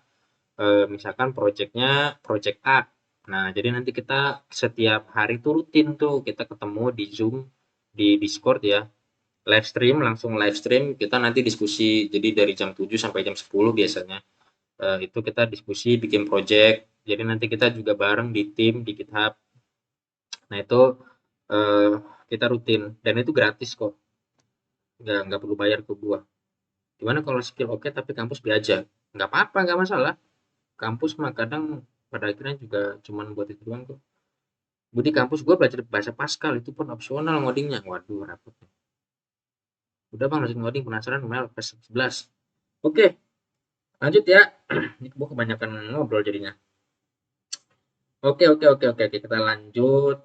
misalkan projectnya project A. Nah, jadi nanti kita setiap hari tuh rutin tuh kita ketemu di Zoom, di Discord ya, live stream, langsung live stream, kita nanti diskusi. Jadi dari jam 7 sampai jam 10 biasanya. Itu kita diskusi, bikin project. Jadi nanti kita juga bareng di tim di GitHub. Nah itu eh, kita rutin dan itu gratis kok, nggak perlu bayar ke gua. Gimana kalau skill oke tapi kampus B aja? Nggak apa-apa, nggak masalah. Kampus mah kadang pada akhirnya juga cuman buat itu doang kok. Gue di kampus gua belajar bahasa Pascal itu pun opsional ngodingnya. Waduh rapet. Udah bang lanjut ngoding, penasaran mail pas 11. Oke lanjut ya. Ini gua kebanyakan ngobrol jadinya. Oke, kita lanjut.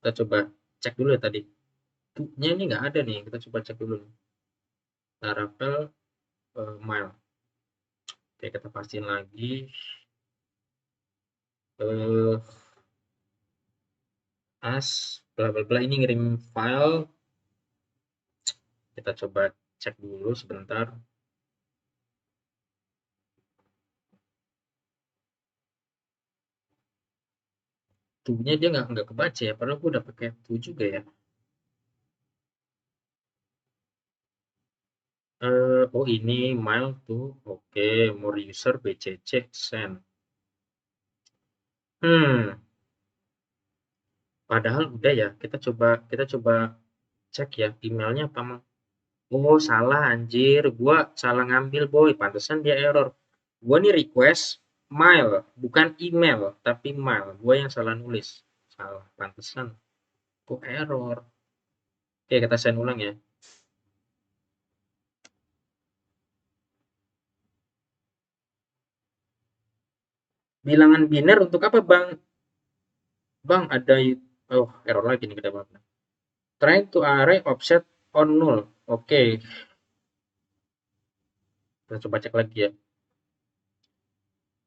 Kita coba cek dulu ya tadi. Tuhnya ini nggak ada nih, kita coba cek dulu. Laravel Mail. Oke, kita pastiin lagi. Eh, as bla bla bla ini ngirim file. Kita coba cek dulu sebentar. Tuh-nya dia nggak kebaca ya, padahal gue udah pakai tuh juga ya. Oh ini mail tuh. Oke, more user bcc send. Hmm, padahal udah ya. Kita coba cek ya emailnya apa mah. Oh, salah anjir. Gua salah ngambil, boy. Pantesan dia error. Gua nih request mail, bukan email, tapi mail. Gua yang salah nulis. Salah, pantesan. Kok error? Oke, kita send ulang ya. Bilangan biner untuk apa, Bang? Bang, ada oh, error lagi nih kita Bang. Try to array offset on null. Oke, kita coba cek lagi ya.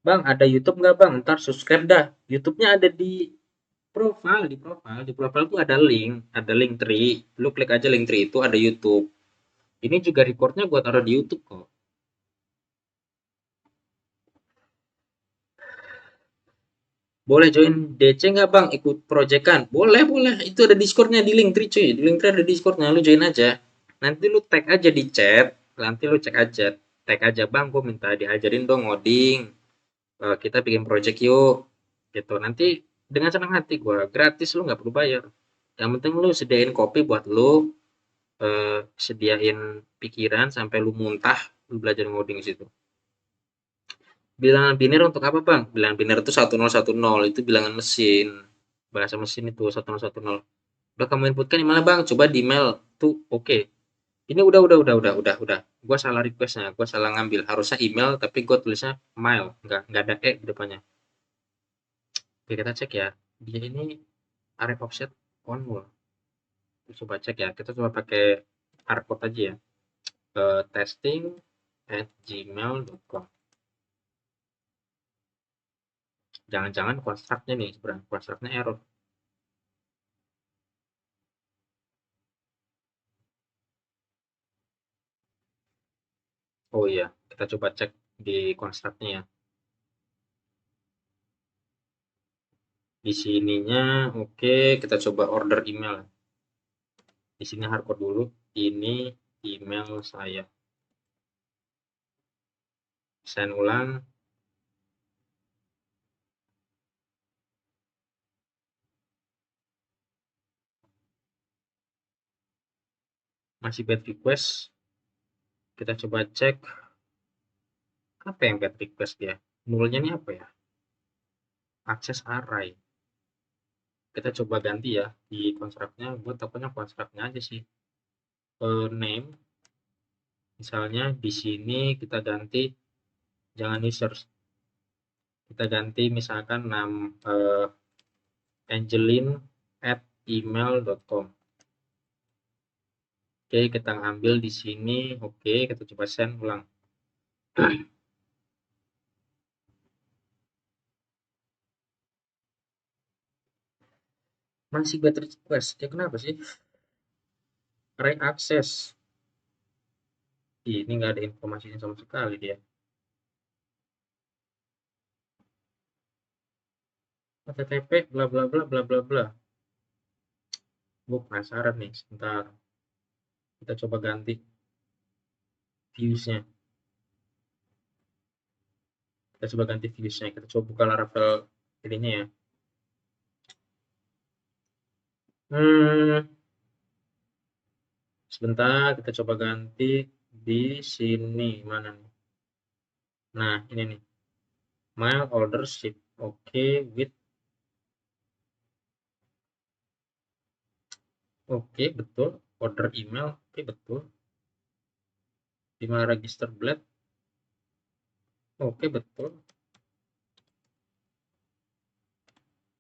Bang, ada YouTube nggak, Bang? Ntar subscribe dah. YouTube-nya ada di profile tuh ada link tree. Lu klik aja link tree itu ada YouTube. Ini juga recordnya gue taruh di YouTube kok. Boleh join DC nggak bang? Ikut proyekan? Boleh, boleh. Itu ada Discordnya di link tree cuy. Di link tree ada Discordnya. Lu join aja. Nanti lu tag aja di chat. nanti lu cek aja, tag aja, bang, gue minta diajarin dong ngoding. Kita bikin project yuk, gitu. Nanti dengan senang hati gue, gratis, lu nggak perlu bayar. Yang penting lu sediain kopi buat lu, sediain pikiran sampai lu muntah, lu belajar ngoding di situ. Bilangan biner untuk apa, bang? Bilangan biner itu 1010, itu bilangan mesin, bahasa mesin itu 1010. Udah kamu inputkan di mana, bang? Coba di email tuh, oke. Ini udah. Gua salah requestnya, gua salah ngambil. Harusnya email, tapi gua tulisnya mail, nggak ada e di depannya. Oke, kita cek ya. Dia ini array offset on null. Coba cek ya. Kita coba pakai hardcode aja ya. Testing@gmail.com. Jangan-jangan construct-nya nih, sebenarnya construct-nya error. Oh iya, kita coba cek di construct-nya ya. Di sininya oke, kita coba order email. Di sini hardcode dulu. Ini email saya. Send ulang. Masih bad request. Kita coba cek apa yang bad request dia. Nullnya ini apa ya? Access array. Kita coba ganti ya di construct-nya. Gue takutnya construct-nya aja sih. Name. Misalnya di sini kita ganti, jangan users. Kita ganti misalkan Angelin@email.com. Oke, kita ambil di sini. Oke, kita coba send ulang. Masih bad request. Ya kenapa sih? Array access. Ini nggak ada informasinya sama sekali dia. HTTP bla bla bla bla bla bla. Gue penasaran nih, sebentar. Kita coba ganti views-nya. Kita coba ganti views-nya. Kita coba buka Laravel ininya ya. Hmm, sebentar, kita coba ganti di sini. Mana nih? Nah, ini nih. Mail order ship. Oke, with. Oke, betul. Order email. Oke, betul. Email register blade. Oke, betul.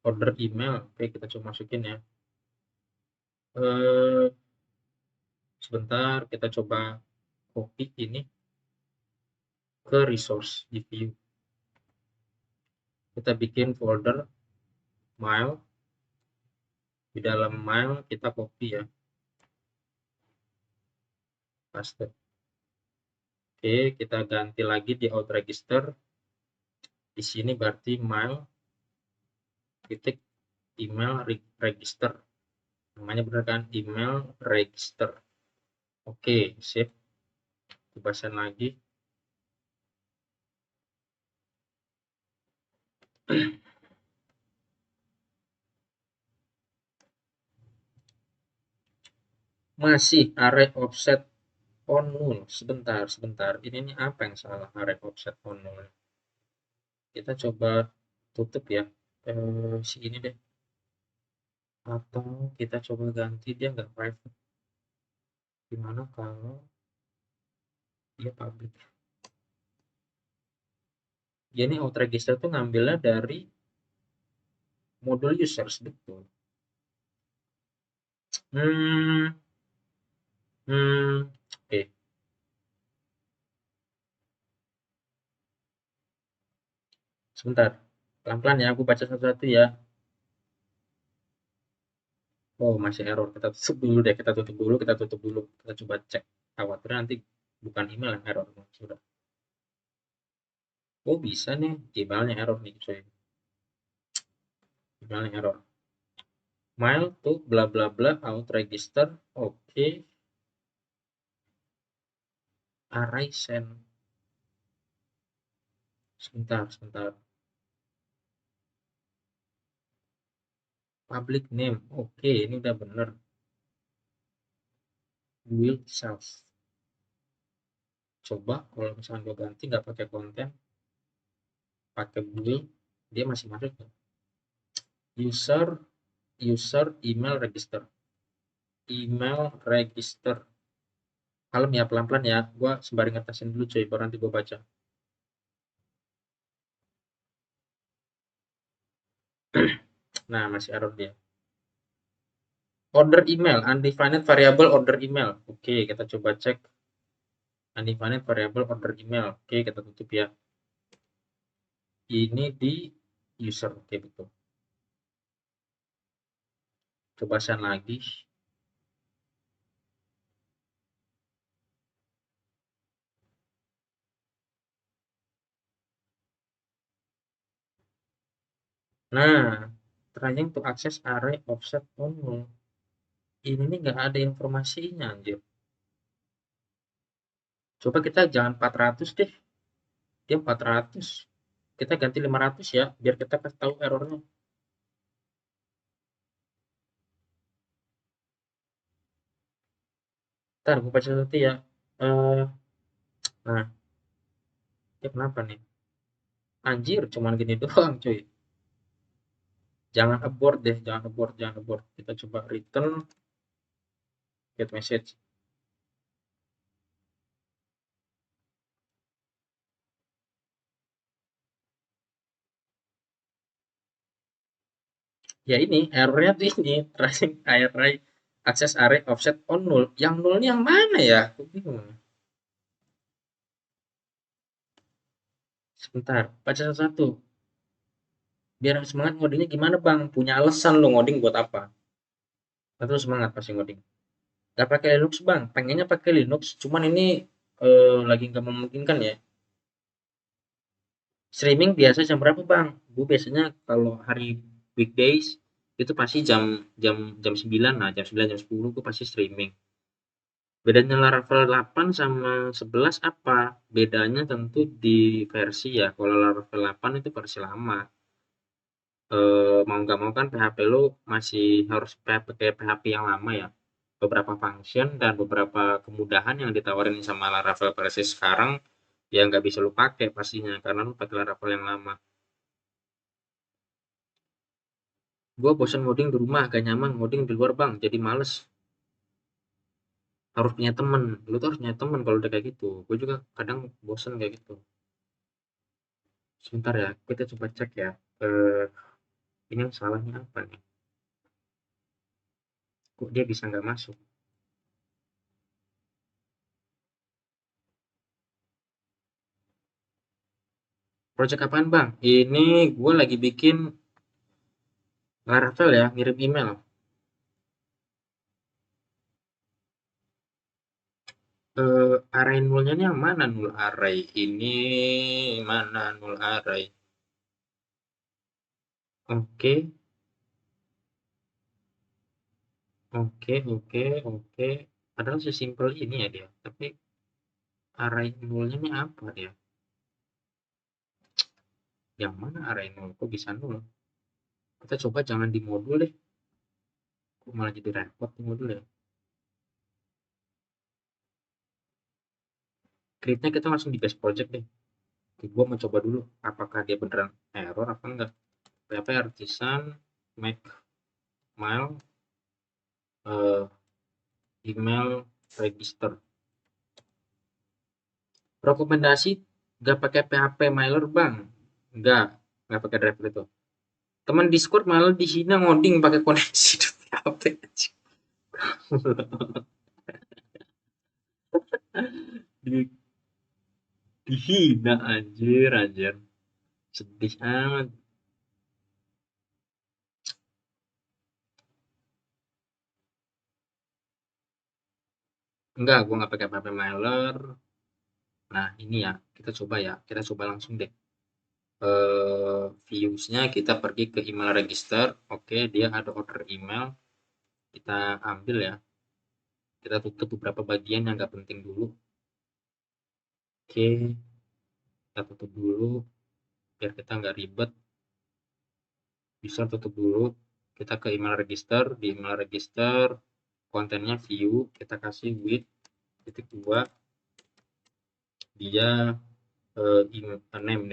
Order email. Oke, kita coba masukin ya. Eh, sebentar, kita coba copy ini ke resource di view. Kita bikin folder mail. Di dalam mail kita copy ya. Paste. Oke, kita ganti lagi di out register. Di sini berarti mail titik email register. Namanya benar kan? Email register. Oke, save. Coba send lagi. Masih array offset on null. Sebentar. Ini apa yang salah array offset on null? Kita coba tutup ya. Si ini deh. Atau kita coba ganti dia nggak private. Gimana kalau dia public? Jadi out register tuh ngambilnya dari modul users, betul. Hmm, oke. Sebentar. Pelan-pelan ya, aku baca satu-satu ya. Oh, masih error. Kita tutup dulu deh, kita tutup dulu. Kita coba cek. Khawatirnya nanti bukan email yang error. Sudah. Oh, bisa nih. Emailnya error nih, coy. Emailnya error. Mail to bla bla bla out register. Oke. array send. Sebentar. Public name. Oke, ini udah bener. Will self. Coba kalau misalnya gue ganti nggak pakai konten, pakai will, dia masih masuk nggak? User, email register. Email register. Kalem ya, pelan-pelan ya. Gua sembari ngetesin dulu cuy, baru nanti gua baca. Nah, masih error dia. Order email, undefined variable order email. Oke, kita coba cek undefined variable order email. Oke, kita tutup ya. Ini di user. Oke, betul. Coba send lagi. Nah, trying to access array offset on null. Ini nih nggak ada informasinya, anjir. Coba kita jangan 400 deh. Dia 400. Kita ganti 500 ya, biar kita kasih tahu errornya. Ntar gue baca satu ya. Eh, nah, ini kenapa nih? Anjir, cuman gini doang, cuy. Jangan abort deh, jangan abort. Kita coba return get message. Ya ini, errornya tuh ini, tracing array access array offset on null. Yang nullnya yang mana ya? Aku bingung. Sebentar, baca satu-satu. Biar semangat ngodingnya gimana bang? Punya alasan lo ngoding buat apa? Atau semangat pasti ngoding. Gak pakai Linux bang, pengennya pakai Linux, cuman ini lagi nggak memungkinkan ya. Streaming biasa jam berapa bang? Gue biasanya kalau hari weekdays itu pasti jam jam jam 9 lah, jam 9 jam 10 gue pasti streaming. Bedanya Laravel 8 sama 11 apa? Bedanya tentu di versi ya. Kalau Laravel 8 itu versi lama. Mau nggak mau kan PHP lo masih harus pakai PHP yang lama ya. Beberapa function dan beberapa kemudahan yang ditawarin sama Laravel versi sekarang ya nggak bisa lo pakai pastinya karena lo pakai Laravel yang lama. Gue bosan ngoding di rumah, gak nyaman ngoding di luar bang, jadi males. Harus punya temen, lu tuh harus punya temen kalau udah kayak gitu. Gue juga kadang bosan kayak gitu. Sebentar ya, kita coba cek ya. Eh, ini yang salahnya apa nih? Kok dia bisa nggak masuk? Project apaan bang? Ini gue lagi bikin Laravel ya, ngirim email. Array nullnya ini yang mana null array? Ini mana null array? Oke, oke. Padahal sesimpel ini ya dia. Tapi array nullnya ini apa dia? Yang mana array null? Kok bisa null? Kita coba jangan di modul deh. Kok malah jadi repot di modul ya? Create-nya kita langsung di base project deh. Gue mau coba dulu apakah dia beneran error apa enggak. PHP artisan make mail eh, email register. Rekomendasi nggak pakai PHP mailer bang? Nggak pakai driver itu. Teman Discord malah di sini ngoding pakai koneksi PHP. Di- Dihina anjir. Sedih amat. Enggak, gua nggak pakai PHP mailer. Nah, ini ya, kita coba langsung deh. Views-nya kita pergi ke email register. Oke, dia ada order email. Kita ambil ya. Kita tutup beberapa bagian yang nggak penting dulu. Oke, kita tutup dulu biar kita nggak ribet. Bisa tutup dulu. Kita ke email register. Di email register kontennya view, kita kasih with titik dua. Dia name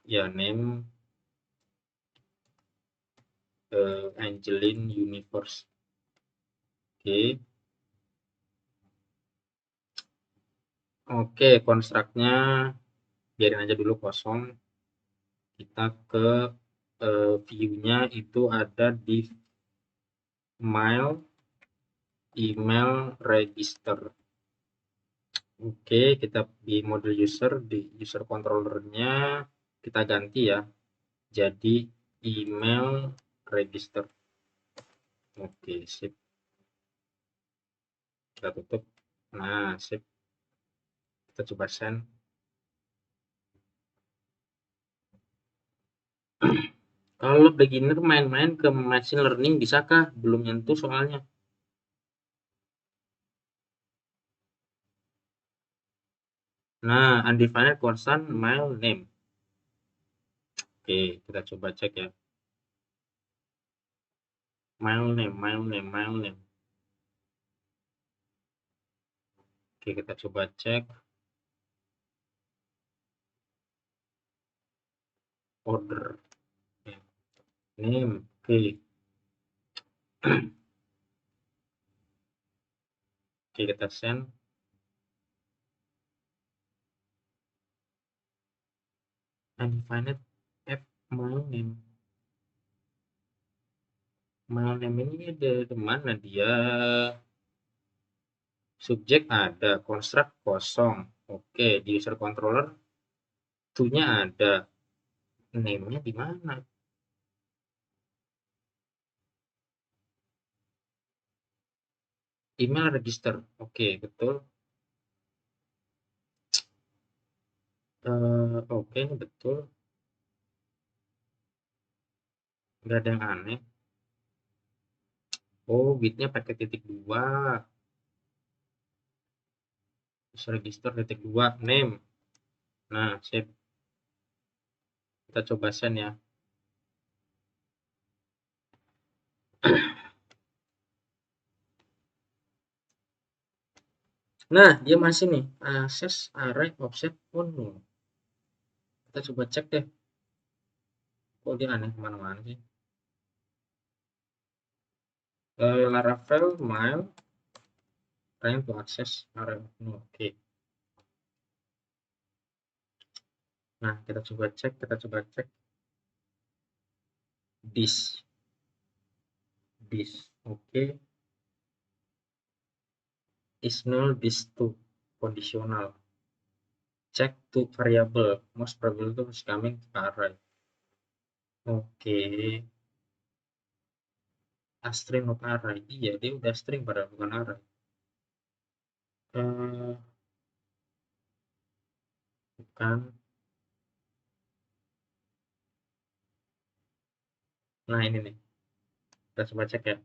ya name Angeline Universe. Oke, konstruknya biarin aja dulu kosong. Kita ke view-nya itu ada di email register. Oke, kita di model user, di user controllernya kita ganti ya, jadi email register. Oke, sip. Kita tutup. Nah, sip. Kita coba send. Kalau beginner main-main ke machine learning bisakah? Belum nyentuh soalnya. Nah, undefined constant mile name. Oke, kita coba cek ya. Mile name. Oke, kita coba cek. Order. Name. Oke. Oke, kita send. Undefined f mile name. Mile name ini dari mana dia? Subjek ada, construct kosong. Oke, di user controller to-nya ada. Name-nya di mana? Email register. Oke, betul. Oke, ini betul. Nggak ada yang aneh. Oh, bitnya pakai titik 2. User register titik 2 name. Nah, sip. Kita coba send ya. Nah, dia masih nih. Access array offset penuh. Kita coba cek deh. Kok dia aneh kemana-mana sih? Laravel mile trying to access array penuh. Oke. Nah, kita coba cek. This. Oke. Is null this to conditional. Check to variable. Most probable to is coming to array. Oke. String not array. Iya, dia udah string padahal bukan array. Bukan. Nah, ini nih. Kita coba cek ya.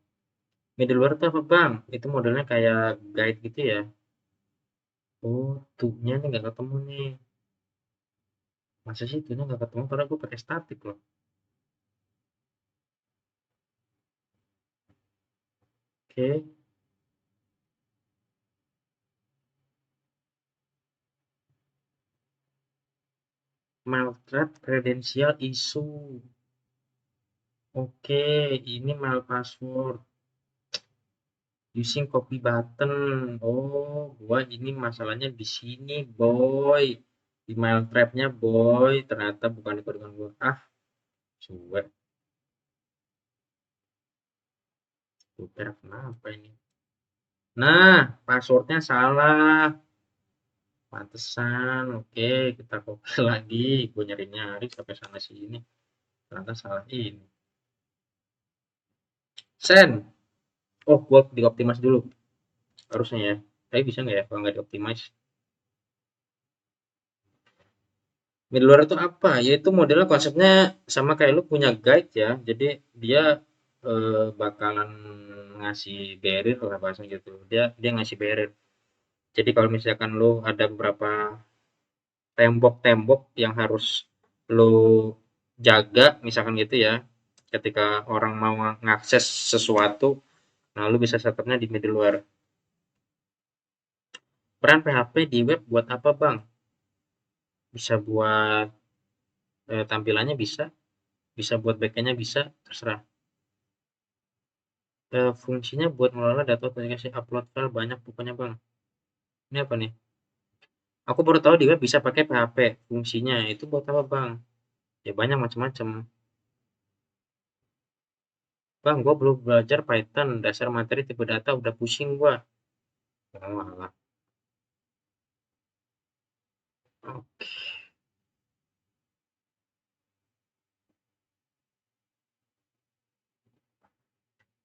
Middleware itu apa, Bang? Itu modelnya kayak guide gitu ya. Oh, tuh-nya nih nggak ketemu nih. Masa sih tuh-nya nggak ketemu? Padahal gue pakai static loh. Oke. Malthread credential issue. Oke, ini mal password. Using copy button. Oh, gua ini masalahnya di sini, boy. Di mail trap-nya, boy. Ternyata bukan di kode gua. Cuek. Super, kenapa ini? Nah, passwordnya salah. Pantesan. Oke, kita copy lagi. Gue nyari-nyari sampai sana sini. Ternyata salah ini. Send. Oh, gua dioptimize dulu. Harusnya ya. Tapi bisa nggak ya kalau nggak dioptimize? Middleware itu apa? Yaitu modelnya konsepnya sama kayak lu punya guide ya. Jadi dia bakalan ngasih barrier lah bahasanya gitu. Dia ngasih barrier. Jadi kalau misalkan lo ada beberapa tembok-tembok yang harus lo jaga, misalkan gitu ya, ketika orang mau ngakses sesuatu, nah lo bisa setupnya di middleware. Peran PHP di web buat apa, Bang? Bisa buat tampilannya bisa buat backendnya bisa, terserah. Fungsinya buat mengelola data autentikasi upload file banyak pokoknya, Bang. Ini apa nih? Aku baru tahu di web bisa pakai PHP. Fungsinya itu buat apa, Bang? Ya banyak macam-macam. Bang, gue belum belajar Python, dasar materi tipe data udah pusing gua. Oh, alah.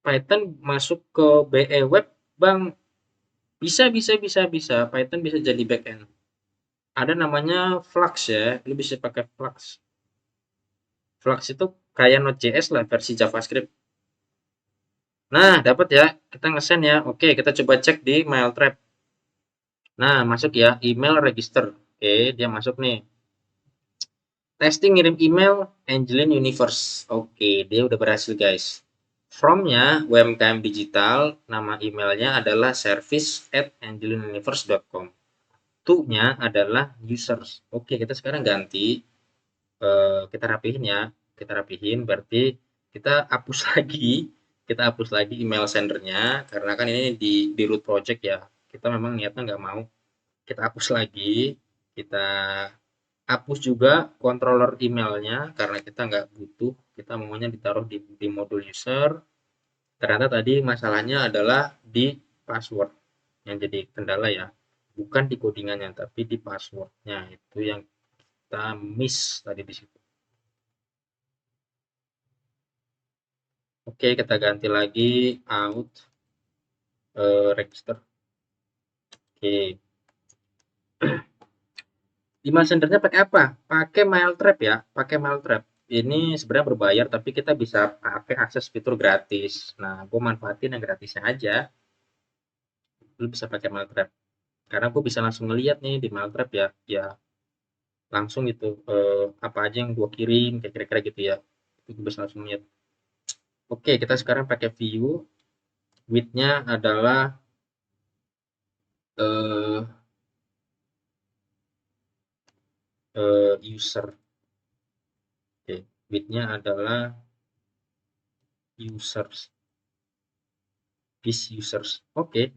Python masuk ke BE web, Bang. Bisa. Python bisa jadi backend. Ada namanya Flux ya, lu bisa pakai Flux. Flux itu kayak Node.js lah versi JavaScript. Nah, dapat ya. Kita ngesen ya. Oke, kita coba cek di Mailtrap. Nah, masuk ya, email register. Oke, dia masuk nih. Testing ngirim email Angelin Universe. Oke, dia udah berhasil guys. From-nya UMKM Digital, nama emailnya adalah service@angelinuniverse.com. To-nya adalah users. Oke, kita sekarang ganti, kita rapihin ya. Kita rapihin berarti kita hapus lagi email sendernya karena kan ini di root project ya. Kita memang niatnya nggak mau. Kita hapus lagi, kita hapus juga controller emailnya karena kita nggak butuh, kita maunya ditaruh di modul user. Ternyata tadi masalahnya adalah di password yang jadi kendala ya, bukan di codingannya tapi di passwordnya itu yang kita miss tadi di situ. Oke, kita ganti lagi out register. Oke, email sendernya pakai apa? Pakai Mailtrap ya, pakai Mailtrap. Ini sebenarnya berbayar tapi kita bisa pakai akses fitur gratis. Nah, gue manfaatin yang gratisnya aja. Lu bisa pakai Mailtrap karena gue bisa langsung ngeliat nih di Mailtrap ya, ya langsung gitu, apa aja yang gue kirim kayak kira-kira gitu ya, itu gue bisa langsung lihat. Oke, kita sekarang pakai view, width-nya adalah eh, user. Oke, width-nya adalah users, this users. Oke,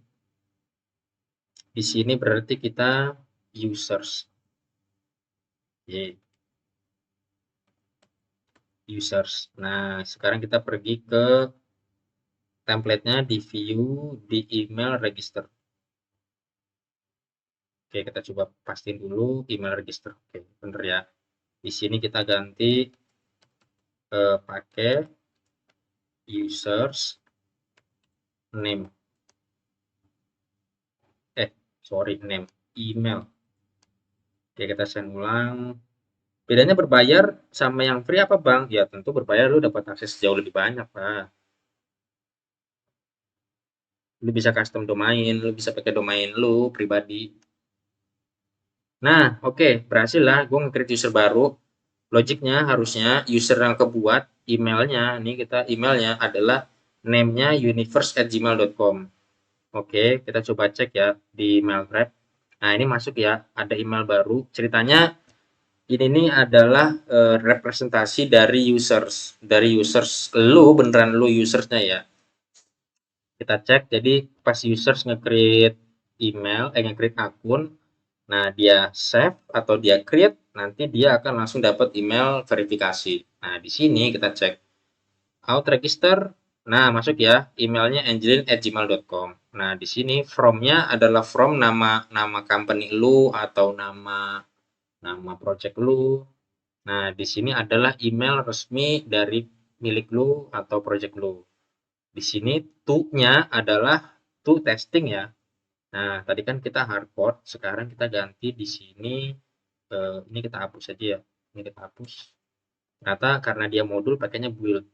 di sini berarti kita users. Oke, users. Nah, sekarang kita pergi ke template-nya di view di email register. Oke, kita coba pastiin dulu email register. Oke, bener ya. Di sini kita ganti pakai users name. Sorry, name email. Oke, kita send ulang. Bedanya berbayar sama yang free apa, Bang? Ya, tentu berbayar lu dapat akses jauh lebih banyak, Pak. Lu bisa custom domain, lu bisa pakai domain lu pribadi. Nah, oke, berhasil lah. Gue nge-create user baru. Logiknya harusnya user yang kebuat emailnya, nih kita emailnya adalah name-nya universe@gmail.com. Oke, kita coba cek ya di Mailtrap. Nah, ini masuk ya, ada email baru. Ceritanya ini nih adalah representasi dari users lu, beneran lu usersnya ya. Kita cek, jadi pas users nge-create email, nge-create akun, nah dia save atau dia create, nanti dia akan langsung dapat email verifikasi. Nah, di sini kita cek out register. Nah, masuk ya emailnya angelin@gmail.com. Nah, di sini from-nya adalah from nama company lu atau nama project lu. Nah, di sini adalah email resmi dari milik lu atau project lu. Di sini to-nya adalah to testing ya. Nah, tadi kan kita hardcode, sekarang kita ganti di sini, ini kita hapus aja ya. Ini kita hapus. Ternyata karena dia modul pakainya build.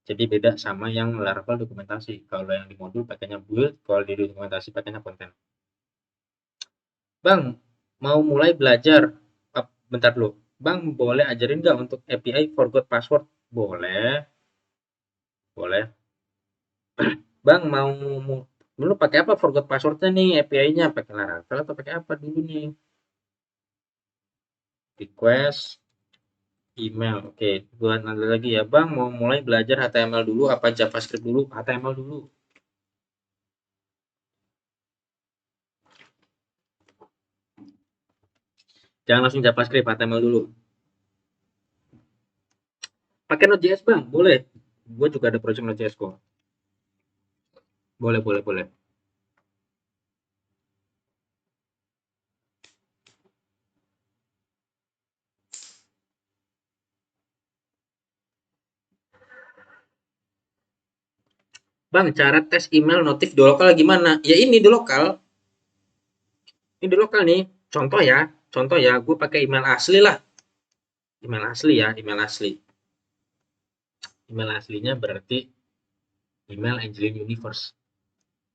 Jadi beda sama yang Laravel dokumentasi. Kalau yang di modul pakainya build, kalau di dokumentasi pakainya konten. Bang, mau mulai belajar. Bentar dulu. Bang, boleh ajarin nggak untuk API forgot password? Boleh, boleh. Bang, mau dulu pakai apa forgot passwordnya nih API-nya? Pakai Laravel atau pakai apa dulu nih? Request email. Oke, buat nanti lagi ya. Bang, mau mulai belajar HTML dulu apa JavaScript dulu? HTML dulu. Jangan langsung JavaScript, HTML dulu. Pakai Node.js, Bang? Boleh. Gue juga ada project Node.js kok. Boleh, boleh, boleh. Bang, cara tes email notif di lokal gimana? Ya ini di lokal. Ini di lokal nih. Contoh ya. Contoh ya, gue pakai email asli lah. Email asli ya, email asli. Email aslinya berarti email Angelin Universe.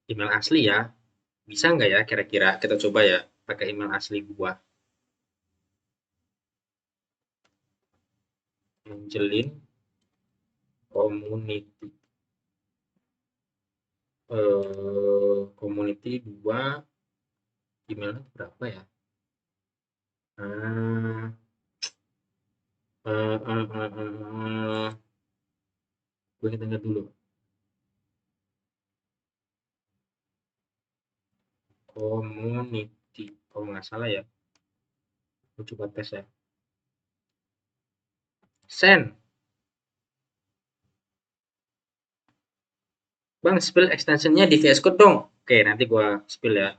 Email asli ya. Bisa nggak ya kira-kira? Kita coba ya pakai email asli gua. Angelin Community. Community 2 emailnya berapa ya? Hmm, eh, eh, eh, gue ingat dulu. Community. Kalau nggak salah ya. Gue coba tes ya. Send. Bang, spill extensionnya di VS Code dong. Oke, nanti gua spill ya.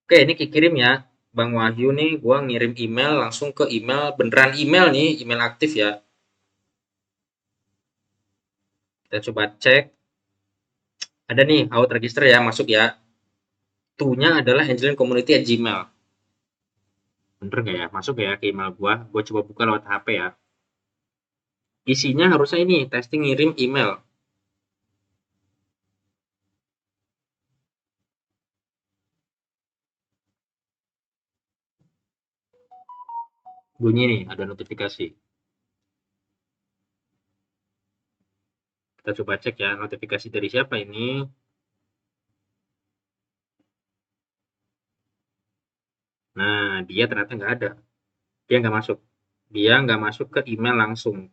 Oke, ini kirim ya. Bang Wahyu nih, gua ngirim email langsung ke email, beneran email nih, email aktif ya. Kita coba cek. Ada nih, out register ya, masuk ya. To-nya adalah angelinecommunity@gmail. Bener nggak ya? Masuk ya ke email gua. Gua coba buka lewat HP ya. Isinya harusnya ini, testing ngirim email. Bunyi nih, ada notifikasi. Kita coba cek ya, notifikasi dari siapa ini. Nah, dia ternyata nggak ada. Dia nggak masuk. Dia nggak masuk ke email langsung.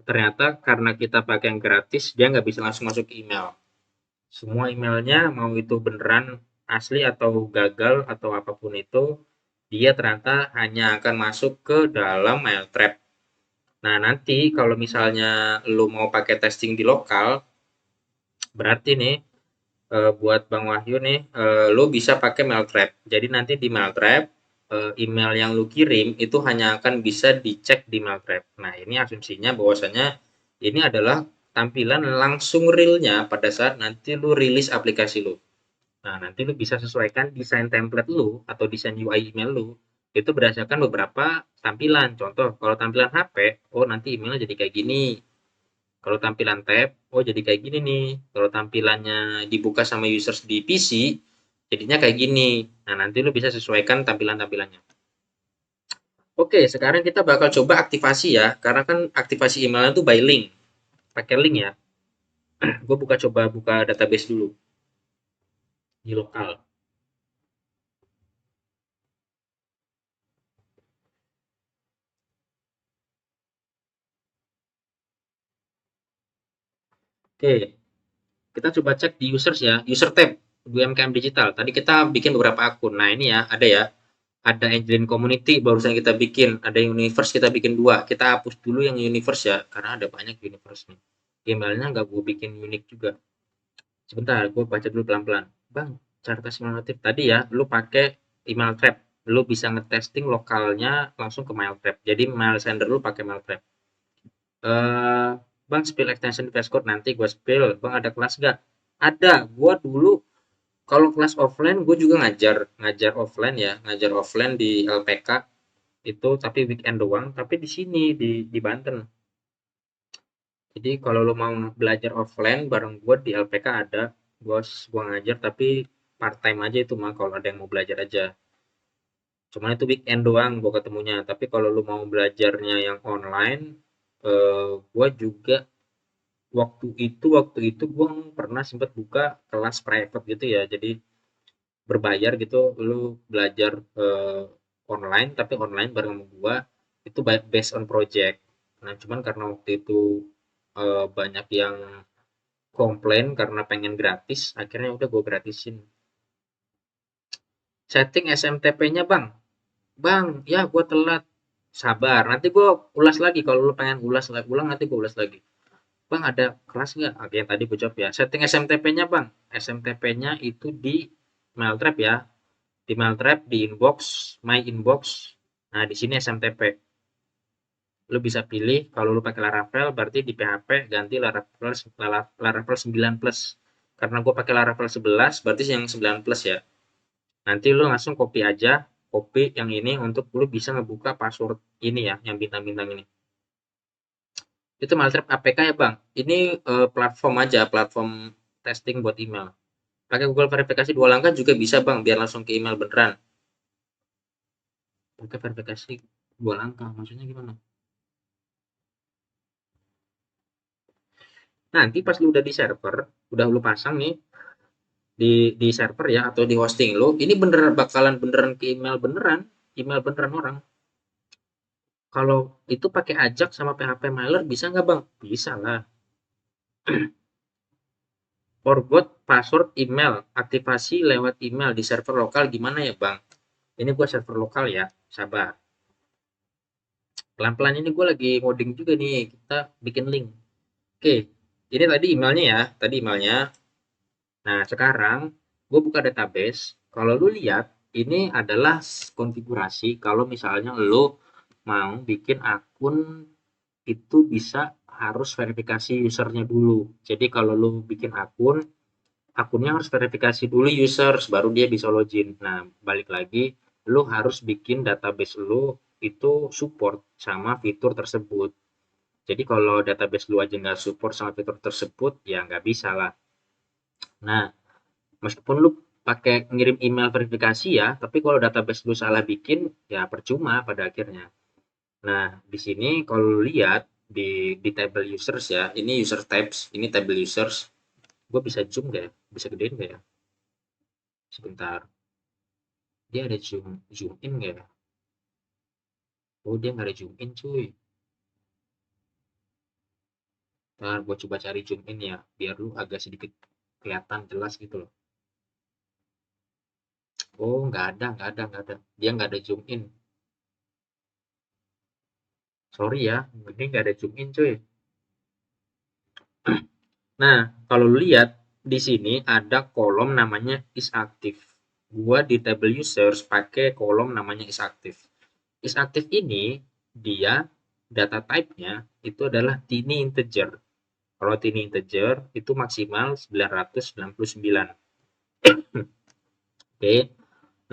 Ternyata karena kita pakai yang gratis, dia nggak bisa langsung masuk ke email. Semua emailnya, mau itu beneran asli atau gagal atau apapun itu, dia ternyata hanya akan masuk ke dalam mail trap. Nah, nanti kalau misalnya lo mau pakai testing di lokal, berarti nih buat Bang Wahyu nih, lo bisa pakai mail trap. Jadi nanti di mail trap, email yang lo kirim itu hanya akan bisa dicek di mail trap. Nah, ini asumsinya bahwasanya ini adalah tampilan langsung realnya pada saat nanti lo rilis aplikasi lo. Nah, nanti lu bisa sesuaikan desain template lu atau desain UI email lu itu berdasarkan beberapa tampilan. Contoh, kalau tampilan HP, oh nanti emailnya jadi kayak gini. Kalau tampilan tab, oh jadi kayak gini nih. Kalau tampilannya dibuka sama users di PC, jadinya kayak gini. Nah, nanti lu bisa sesuaikan tampilan-tampilannya. Oke, sekarang kita bakal coba aktivasi ya. Karena kan aktivasi emailnya itu by link. Pakai link ya. Gue coba buka database dulu di lokal. Oke, kita coba cek di users ya, user tab UMKM Digital. Tadi kita bikin beberapa akun. Nah, ini ya, ada ya. Ada Angelin Community barusan kita bikin, ada yang Universe kita bikin dua. Kita hapus dulu yang Universe ya, karena ada banyak Universe nih. Emailnya nggak gue bikin unik juga. Sebentar, gue baca dulu pelan-pelan. Bang, cara tes email notif tadi ya, lu pakai email trap. Lu bisa ngetesting lokalnya langsung ke mail trap. Jadi mail sender lu pakai mail trap. eh Bang, spill extension VS Code nanti gue spill. Bang, ada kelas gak? Ada. Gue dulu kalau kelas offline gue juga ngajar ngajar offline ya, ngajar offline di LPK itu, tapi weekend doang. Tapi di sini di Banten. Jadi kalau lu mau belajar offline bareng gue di LPK ada, gua ngajar tapi part time aja itu mah kalau ada yang mau belajar aja. Cuman itu weekend doang gua ketemunya. Tapi kalau lu mau belajarnya yang online, gua juga waktu itu gua pernah sempat buka kelas private gitu ya. Jadi berbayar gitu, lu belajar online tapi online bareng sama gua itu based on project. Nah, cuman karena waktu itu banyak yang komplain karena pengen gratis, akhirnya udah gue gratisin. Setting SMTP-nya bang, bang, ya gue telat. Sabar, nanti gue ulas lagi. Kalau lu pengen ulang nanti gue ulas lagi. Bang, ada kelas nggak? Oke, yang tadi gue jawab ya. Setting SMTP-nya bang, SMTP-nya itu di Mailtrap ya. Di Mailtrap, di inbox, my inbox. Nah, di sini SMTP. Lu bisa pilih kalau lu pakai Laravel berarti di PHP ganti Laravel 9 plus. Karena gue pakai Laravel 11 berarti yang 9 plus ya. Nanti lu langsung copy aja, copy yang ini untuk lu bisa ngebuka password ini ya, yang bintang-bintang ini. Itu Maltrap APK ya bang. Ini platform aja, platform testing buat email. Pakai Google verifikasi 2 langkah juga bisa bang, biar langsung ke email beneran. Pakai verifikasi 2 langkah, maksudnya gimana? Nanti pas lu udah di server, udah lu pasang nih di server ya atau di hosting lu, ini beneran bakalan beneran ke email beneran orang. Kalau itu pakai Ajax sama PHP Mailer bisa nggak bang? Bisa lah. Forgot password email, aktivasi lewat email di server lokal gimana ya bang? Ini gua server lokal ya, sabar. Pelan-pelan ini gue lagi ngoding juga nih, kita bikin link. Oke, ini tadi emailnya ya, tadi emailnya. Nah, sekarang gue buka database. Kalau lu lihat, ini adalah konfigurasi kalau misalnya lu mau bikin akun itu bisa harus verifikasi usernya dulu. Jadi kalau lu bikin akun, akunnya harus verifikasi dulu users, baru dia bisa login. Nah, balik lagi, lu harus bikin database lu itu support sama fitur tersebut. Jadi kalau database lu aja nggak support sama fitur tersebut, ya nggak bisa lah. Nah, meskipun lu pakai ngirim email verifikasi ya, tapi kalau database lu salah bikin, ya percuma pada akhirnya. Nah, di sini kalau lu lihat di table users ya, ini user tabs, ini table users. Gue bisa zoom nggak ya? Bisa gedein nggak ya? Sebentar. Dia ada zoom in nggak ya? Oh, dia nggak ada zoom in cuy. Nah, gue coba cari zoom in ya, biar lu agak sedikit kelihatan jelas gitu loh. Oh, nggak ada. Dia nggak ada zoom in. Sorry ya, ini nggak ada zoom in cuy. Nah, kalau lu lihat di sini ada kolom namanya is active. Gua di table users pakai kolom namanya is active. Is active ini dia data type-nya itu adalah tiny integer. Kalau tiny integer itu maksimal 999. Oke.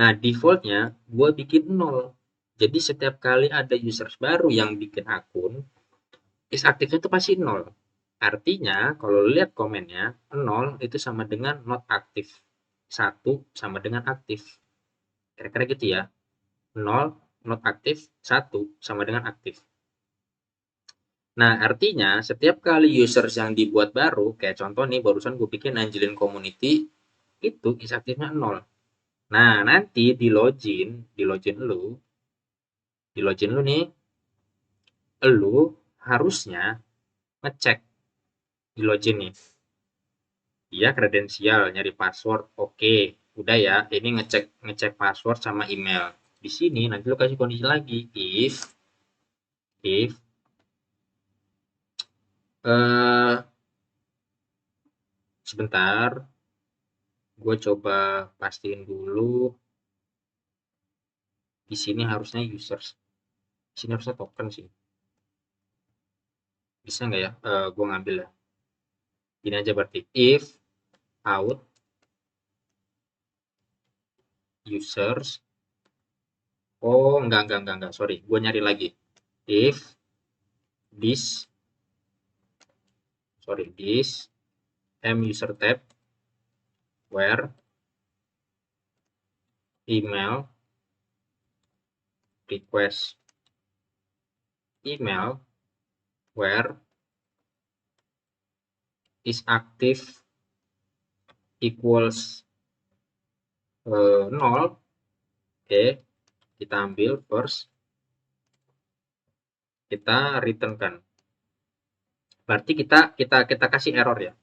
Nah, defaultnya gue bikin 0. Jadi setiap kali ada users baru yang bikin akun, is aktifnya itu pasti 0. Artinya, kalau lihat komennya, 0 itu sama dengan not aktif. 1 sama dengan aktif. Kira-kira gitu ya. 0 not aktif, 1 sama dengan aktif. Nah, artinya setiap kali users yang dibuat baru, kayak contoh nih, barusan gue bikin Angelin Community, itu is aktifnya 0. Nah, nanti di login lu nih, lu harusnya ngecek di login nih. Dia kredensial, nyari password, oke. Udah ya, ini ngecek ngecek password sama email. Di sini nanti lu kasih kondisi lagi if eh sebentar, gue coba pastiin dulu. Di sini harusnya users, di sini harusnya token sih. Bisa nggak ya? Gue ngambil ya. Ini aja berarti if out users. Oh, enggak. Sorry, gue nyari lagi. If this this muser tab where email request email where is active equals 0. Oke, kita ambil first, kita returnkan. Berarti kita kasih error ya.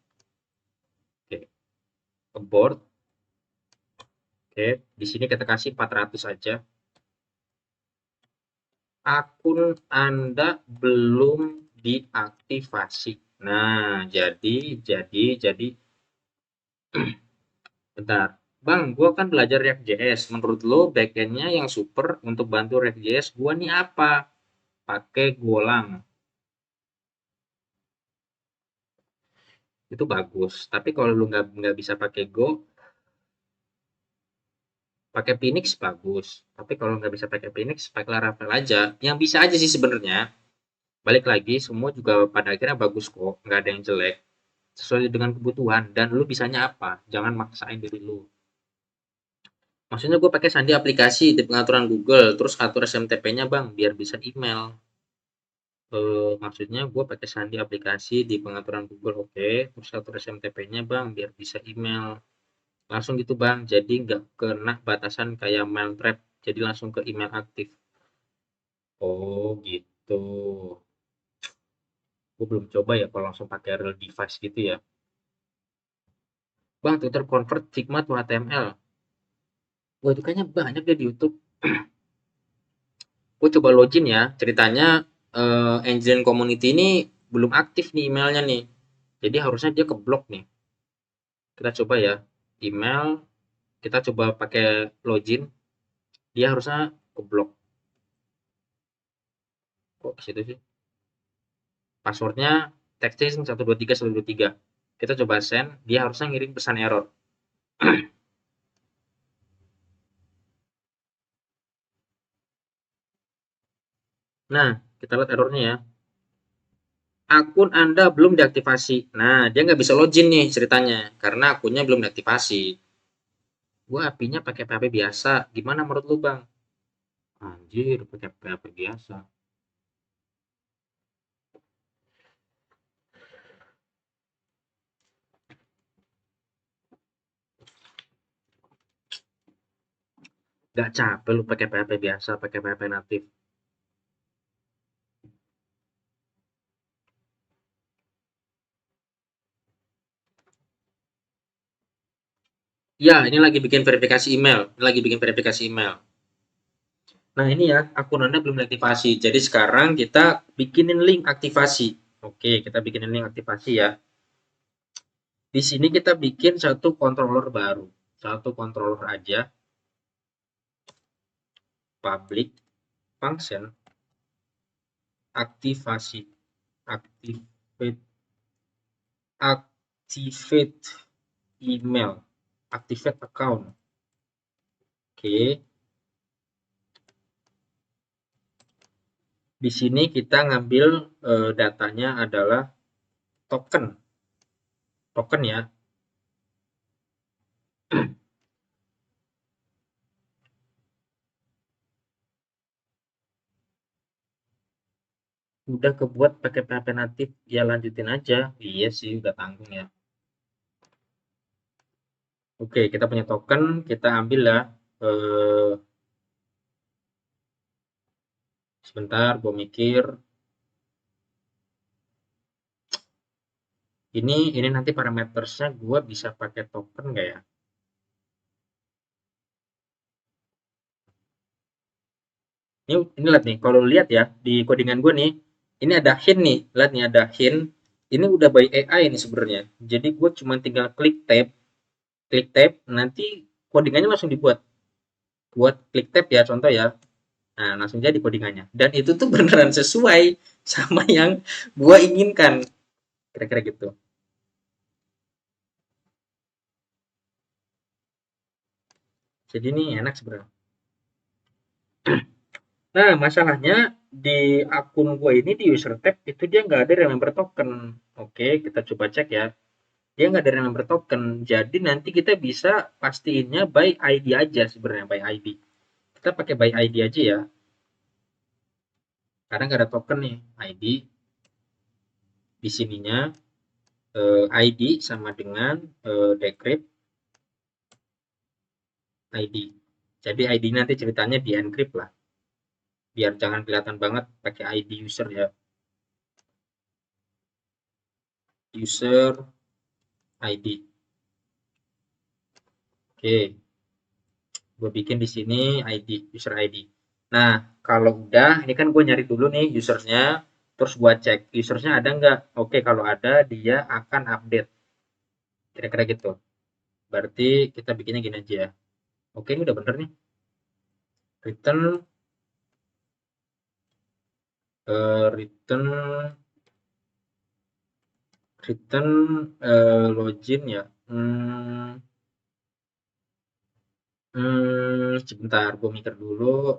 Oke, abort. Oke, di sini kita kasih 400 aja. Akun Anda belum diaktifasi. Nah, jadi bentar. Bang, gua kan belajar React.js. Menurut lo backend-nya yang super untuk bantu React.js gua nih apa? Pakai Golang. Itu bagus. Tapi kalau lu nggak bisa pakai Go, pakai Phoenix bagus. Tapi kalau nggak bisa pakai Phoenix, pakai Laravel aja. Yang bisa aja sih sebenarnya. Balik lagi, semua juga pada akhirnya bagus kok. Nggak ada yang jelek. Sesuai dengan kebutuhan. Dan lu bisanya apa? Jangan maksain diri lu. Maksudnya gue pakai sandi aplikasi di pengaturan Google. Terus atur SMTP-nya bang, biar bisa email. Maksudnya gue pakai sandi aplikasi di pengaturan Google. Oke. Terus atur SMTP-nya bang, biar bisa email. Langsung gitu bang, jadi nggak kena batasan kayak mail trap, jadi langsung ke email aktif. Oh gitu. Gue belum coba ya kalau langsung pakai real device gitu ya. Bang, Twitter convert Figma to HTML. Wah itu kayaknya banyak deh di YouTube. Gue coba login ya, ceritanya engine community ini belum aktif nih emailnya nih. Jadi harusnya dia keblok nih. Kita coba ya, email, kita coba pakai login, dia harusnya keblok. Kok ke situ sih? Passwordnya texting 123 123. Kita coba send, dia harusnya ngirim pesan error. Nah, kita lihat errornya ya. Akun Anda belum diaktifasi. Nah, dia nggak bisa login nih ceritanya, karena akunnya belum diaktifasi. Gua apinya pakai PHP biasa. Gimana menurut lu, Bang? Anjir, pakai PHP biasa. Gak capek lu pakai PHP biasa, pakai PHP natif. Ya, ini lagi bikin verifikasi email. Ini lagi bikin verifikasi email. Nah, ini ya, akun Anda belum diaktifasi. Jadi sekarang kita bikinin link aktivasi. Oke, kita bikinin link aktivasi ya. Di sini kita bikin satu controller baru. Satu controller aja. Public function aktivasi. Activate activate email. Activate account. Oke. Di sini kita ngambil datanya adalah token. Token ya. Udah kebuat pakai PHP natif, ya lanjutin aja. Iya sih, udah tanggung ya. Oke, kita punya token, kita ambil lah. Sebentar, gue mikir. Ini nanti parametersnya gue bisa pakai token nggak ya? Ini lihat nih, kalau lihat ya di codingan gue nih, ini ada hint nih, lihat nih ada hint. Ini udah by AI nih sebenarnya. Jadi gue cuma tinggal klik tab, nanti codingannya langsung dibuat. Buat klik tab ya, contoh ya. Nah, langsung jadi codingannya. Dan itu tuh beneran sesuai sama yang gue inginkan. Kira-kira gitu. Jadi ini enak sebenarnya. Nah, masalahnya di akun gue ini di user tab itu dia nggak ada remember token. Oke, kita coba cek ya. Dia nggak ada remember token. Jadi nanti kita bisa pastiinnya by ID aja sebenarnya, by ID. Kita pakai by ID aja ya. Karena nggak ada token nih. ID di sininya ID sama dengan decrypt ID. Jadi ID nanti ceritanya di encrypt lah. Biar jangan kelihatan banget pakai ID user ya. User ID. Oke, gue bikin di sini ID, user ID. Nah, kalau udah, ini kan gue nyari dulu nih usernya, terus gue cek usernya ada nggak. Oke, kalau ada dia akan update. Kira-kira gitu. Berarti kita bikinnya gini aja ya. Oke, ini udah bener nih. Return return return login ya. Sebentar, gue mikir dulu.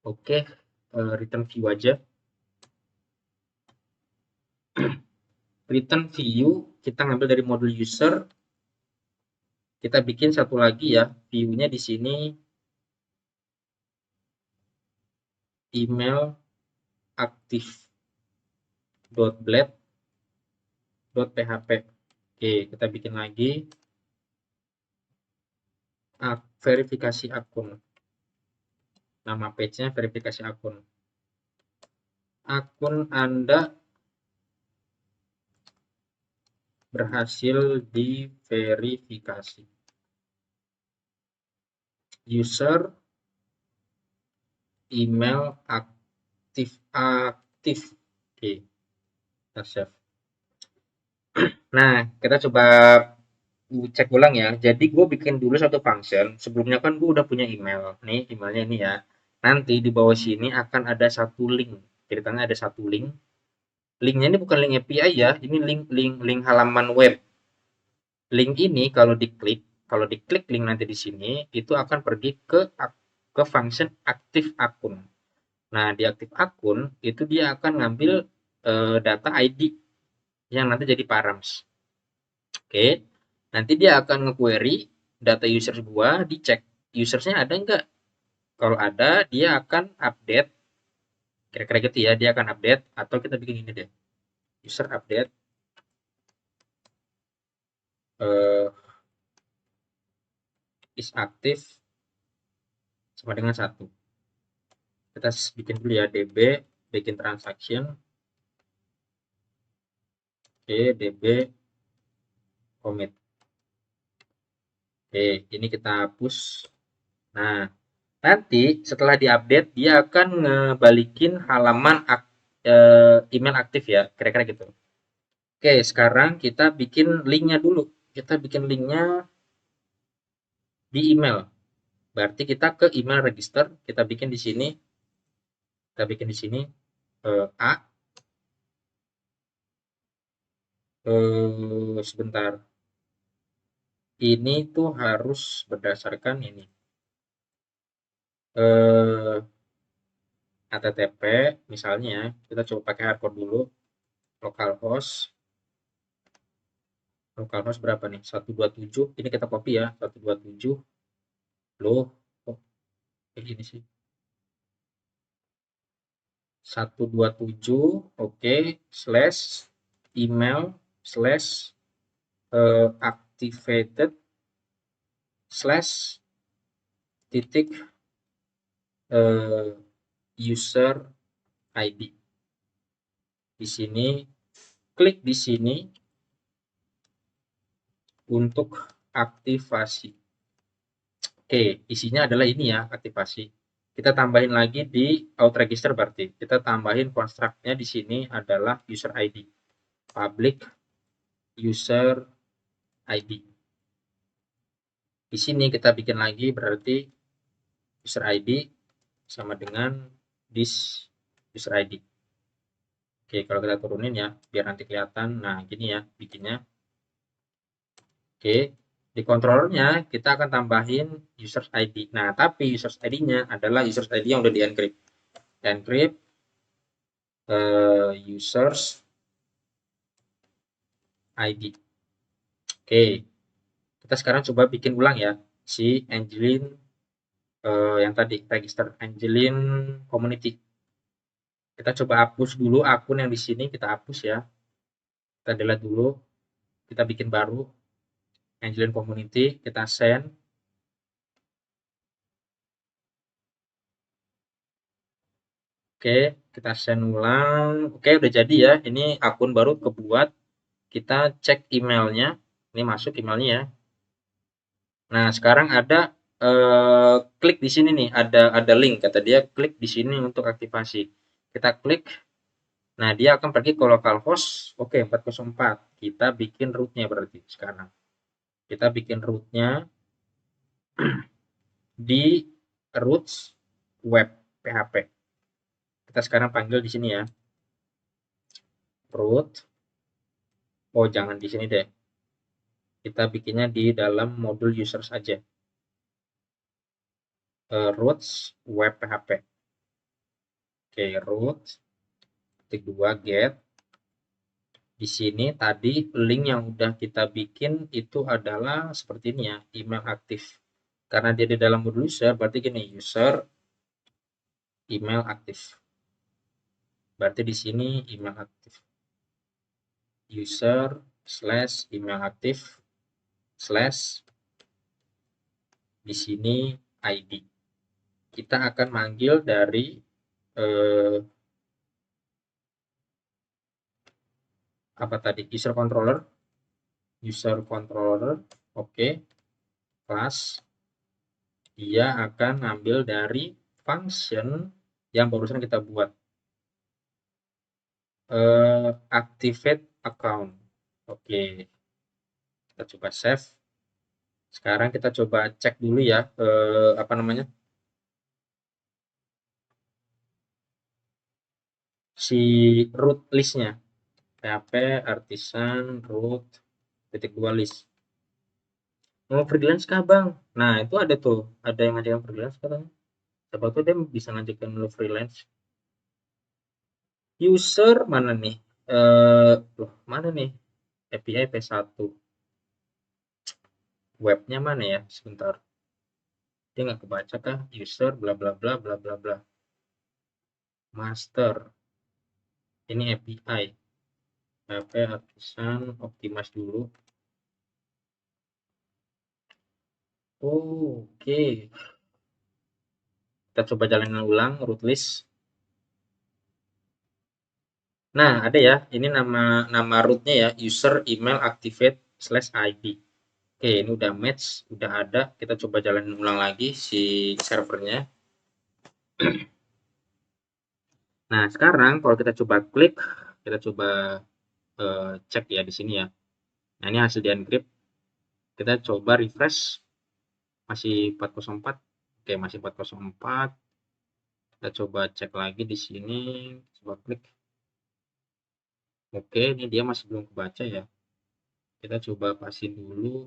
Oke, return view aja. Return view kita ngambil dari modul user. Kita bikin satu lagi ya, view-nya di sini email active.blade.php. Oke, kita bikin lagi verifikasi akun. Nama page-nya verifikasi akun. Akun Anda berhasil diverifikasi. User email aktif. Oke, kita save. Nah, kita coba cek ulang ya. Jadi gue bikin dulu satu function. Sebelumnya kan gue udah punya email. Nih, emailnya ini ya. Nanti di bawah sini akan ada satu link. Ceritanya ada satu link. Linknya ini bukan link API ya. Ini link halaman web. Link ini kalau diklik link nanti di sini itu akan pergi ke function aktif akun. Nah, di aktif akun itu dia akan ngambil data ID yang nanti jadi params. Oke, nanti dia akan nge-query data user gua, dicek usernya ada nggak. Kalau ada, dia akan update. Kira-kira gitu ya, dia akan update. Atau kita bikin ini deh, user update is active sama dengan 1. Kita bikin dulu ya, db, bikin transaction. Oke, db commit. Oke, ini kita hapus. Nah, nanti setelah diupdate dia akan ngebalikin halaman email aktif ya, kira-kira gitu. Oke, sekarang kita bikin linknya dulu. Kita bikin linknya di email. Berarti kita ke email register. Kita bikin di sini. Kita bikin di sini A. Sebentar. Ini tuh harus berdasarkan ini. HTTP misalnya ya. Kita coba pakai hardcore dulu. Localhost berapa nih? 127. Ini kita copy ya. 127. Loh, kok kayak gini sih? 127, oke, slash email slash activated slash titik user ID. Di sini klik di sini untuk aktivasi. Oke, isinya adalah ini ya, aktivasi. Kita tambahin lagi di out register berarti. Kita tambahin construct-nya di sini adalah user ID. Public user ID. Di sini kita bikin lagi berarti user ID sama dengan this user ID. Oke, kalau kita turunin ya, biar nanti kelihatan. Nah, gini ya bikinnya. Oke, Di controllernya kita akan tambahin user ID. Nah, tapi user ID-nya adalah user ID yang udah di-encrypt. Encrypt users ID. Oke, kita sekarang coba bikin ulang ya si Angelin yang tadi register Angelin community. Kita coba hapus dulu akun yang di sini, kita hapus ya. Kita delete dulu, kita bikin baru Angelin community, kita send. Oke, kita send ulang. Oke, udah jadi ya. Ini akun baru kebuat. Kita cek emailnya. Ini masuk emailnya ya. Nah, sekarang ada klik di sini nih, ada link kata dia klik di sini untuk aktivasi. Kita klik. Nah, dia akan pergi ke localhost. Oke, 404. Kita bikin rootnya berarti sekarang. Kita bikin rootnya di roots web PHP. Kita sekarang panggil di sini ya. Root. Oh, jangan di sini deh. Kita bikinnya di dalam modul users aja. Roots web PHP. Oke, root. Ketik 2 get. Di sini tadi link yang udah kita bikin itu adalah seperti ini ya, email aktif. Karena dia di dalam modul user, berarti gini, user email aktif. Berarti di sini email aktif. User slash email aktif slash di sini ID. Kita akan manggil dari apa tadi? User controller, oke, class. Dia akan ngambil dari function yang barusan kita buat. Activate account. Oke, kita coba save. Sekarang kita coba cek dulu ya, apa namanya, si root listnya. PHP artisan root titik 2 list. Mau freelance kah bang? Nah itu ada tuh, ada yang ngajakin freelance katanya. Siapa tuh dia bisa ngajakin lo freelance. User mana nih? Loh mana nih? API P1. Webnya mana ya? Sebentar. Dia nggak kebaca kah? User bla bla bla bla bla bla. Master. Ini API. PHP artisan optimize dulu. Oke. Kita coba jalanin ulang root list. Nah, ada ya. Ini nama rootnya ya, user email activate slash ID. Oke, ini udah match, udah ada. Kita coba jalanin ulang lagi si servernya. Nah, sekarang kalau kita coba klik, kita coba cek ya di sini ya. Nah, ini hasil di encrypt. Kita coba refresh, masih 404. Oke, masih 404. Kita coba cek lagi di sini, coba klik. Oke, ini dia masih belum kebaca ya. Kita coba pasin dulu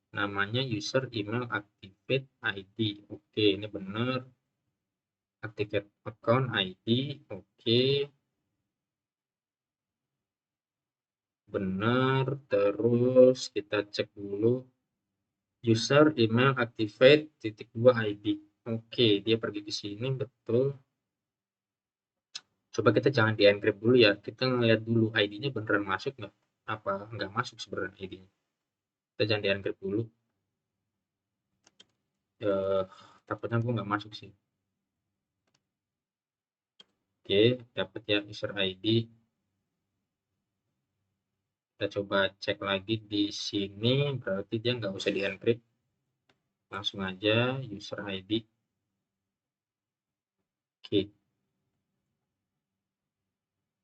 namanya user email activate ID. Oke, ini benar. Activate account ID. Oke. Benar. Terus kita cek dulu user email activate titik 2 ID. Oke, dia pergi ke sini betul. Coba kita jangan di encrypt dulu ya. Kita ngeliat dulu ID-nya beneran masuk nggak? Apa nggak masuk sebenarnya ID-nya? Kita jangan di encrypt dulu. Takutnya gue nggak masuk sih. Oke, dapat ya user ID. Kita coba cek lagi di sini, berarti dia nggak usah di encrypt. Langsung aja user ID. Oke.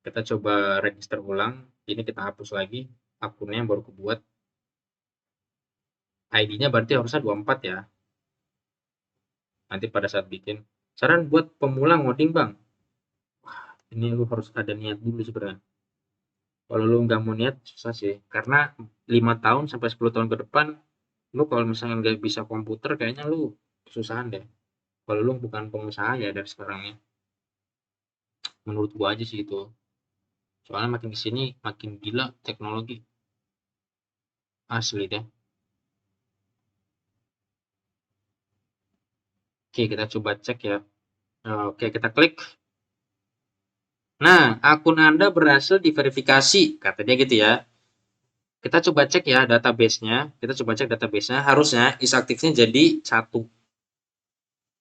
Kita coba register ulang. Ini kita hapus lagi akunnya yang baru kebuat. ID-nya berarti harusnya 24 ya. Nanti pada saat bikin. Saran buat pemula ngoding bang. Ini lu harus ada niat dulu sebenarnya. Kalau lu nggak mau niat susah sih. Karena 5 tahun sampai 10 tahun ke depan Lu kalau misalnya nggak bisa komputer kayaknya lu kesusahan deh. Kalau lu bukan pengusaha ya dari sekarangnya. Menurut gua aja sih itu. Soalnya makin kesini makin gila teknologi asli deh. Oke, kita coba cek ya. Oke, kita klik. Nah, akun Anda berhasil diverifikasi, katanya gitu ya. Kita coba cek ya database-nya. Kita coba cek database-nya. Harusnya is aktifnya jadi 1.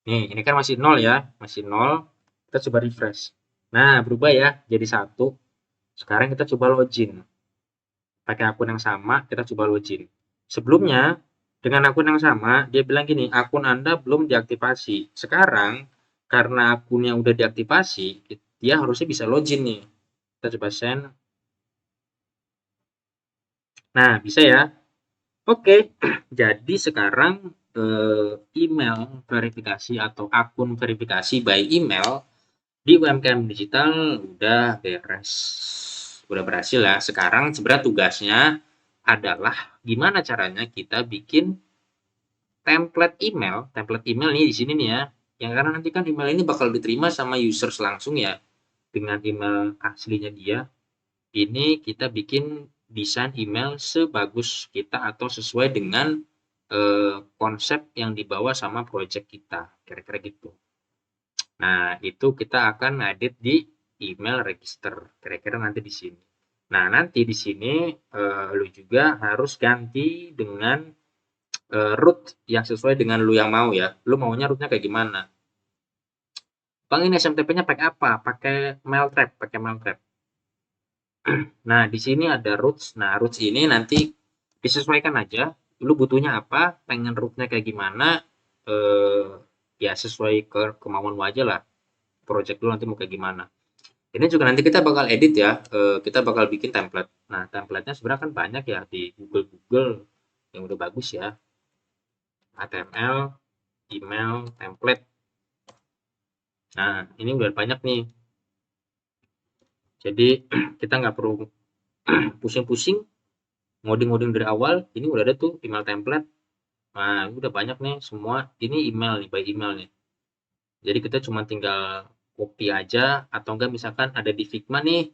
Nih, ini kan masih 0 ya. Masih 0. Kita coba refresh. Nah, berubah ya jadi 1. Sekarang kita coba login. Pakai akun yang sama, kita coba login. Sebelumnya, dengan akun yang sama, dia bilang gini, akun Anda belum diaktifasi. Sekarang, karena akunnya udah diaktifasi, dia harusnya bisa login nih. Kita coba send. Nah, bisa ya. Oke, jadi sekarang email verifikasi atau akun verifikasi by email di UMKM Digital udah beres. Udah berhasil ya. Sekarang sebenarnya tugasnya adalah gimana caranya kita bikin template email nih di sini nih ya. Yang karena nanti kan email ini bakal diterima sama users langsung ya dengan email aslinya dia. Ini kita bikin desain email sebagus kita atau sesuai dengan konsep yang dibawa sama project kita, kira-kira gitu. Nah, itu kita akan edit di email register, kira-kira nanti di sini. Nah, nanti di sini lu juga harus ganti dengan root yang sesuai dengan lu yang mau ya. Lu maunya rootnya kayak gimana? Bang, ini SMTP-nya pakai apa? Pakai Mailtrap. Nah, di sini ada roots. Nah, roots ini nanti disesuaikan aja. Lu butuhnya apa? Pengen rootnya kayak gimana? Eh, ya sesuai ke kemauan lu aja lah. Project lu nanti mau kayak gimana. Ini juga nanti kita bakal edit ya. Kita bakal bikin template. Nah, template-nya sebenarnya kan banyak ya di Google yang udah bagus ya. HTML, email, template. Nah, ini udah banyak nih. Jadi kita nggak perlu pusing-pusing ngoding-ngoding dari awal. Ini udah ada tuh email template. Nah, ini udah banyak nih semua. Ini email nih, by email nih. Jadi kita cuma tinggal copy aja atau enggak misalkan ada di Figma nih.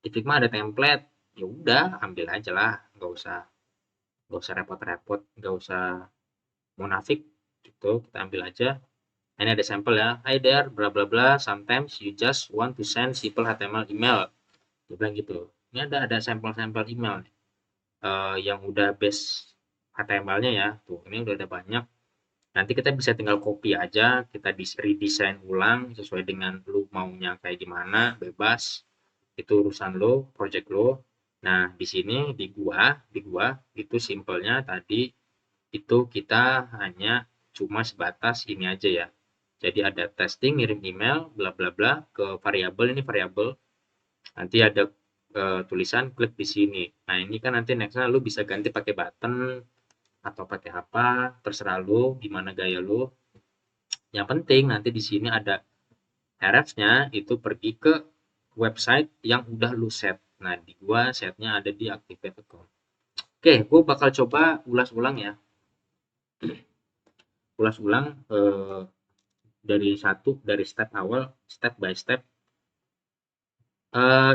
Di Figma ada template. Ya udah, ambil aja lah. Nggak usah repot-repot, nggak usah munafik gitu. Kita ambil aja. Nah, ini ada sampel ya. Hi there, bla bla bla. Sometimes you just want to send simple HTML email. Dia bilang gitu. Ini ada sampel-sampel email yang udah base HTML-nya ya. Tuh, ini udah ada banyak. Nanti kita bisa tinggal copy aja, kita redesign ulang sesuai dengan lu maunya kayak gimana, bebas. Itu urusan lo, project lo. Nah, di sini di gua itu simpelnya tadi itu kita hanya cuma sebatas ini aja ya. Jadi ada testing, ngirim email, bla bla bla ke variabel, ini variabel. Nanti ada tulisan klik di sini. Nah, ini kan nanti nextnya lu bisa ganti pakai button atau pakai apa, terserah lu, gimana gaya lu. Yang penting nanti di sini ada hrefs-nya itu pergi ke website yang udah lu set. Nah, di gua setnya ada di activate account. Oke, gua bakal coba ulas ulang ya. Ulas ulang dari step awal, step by step.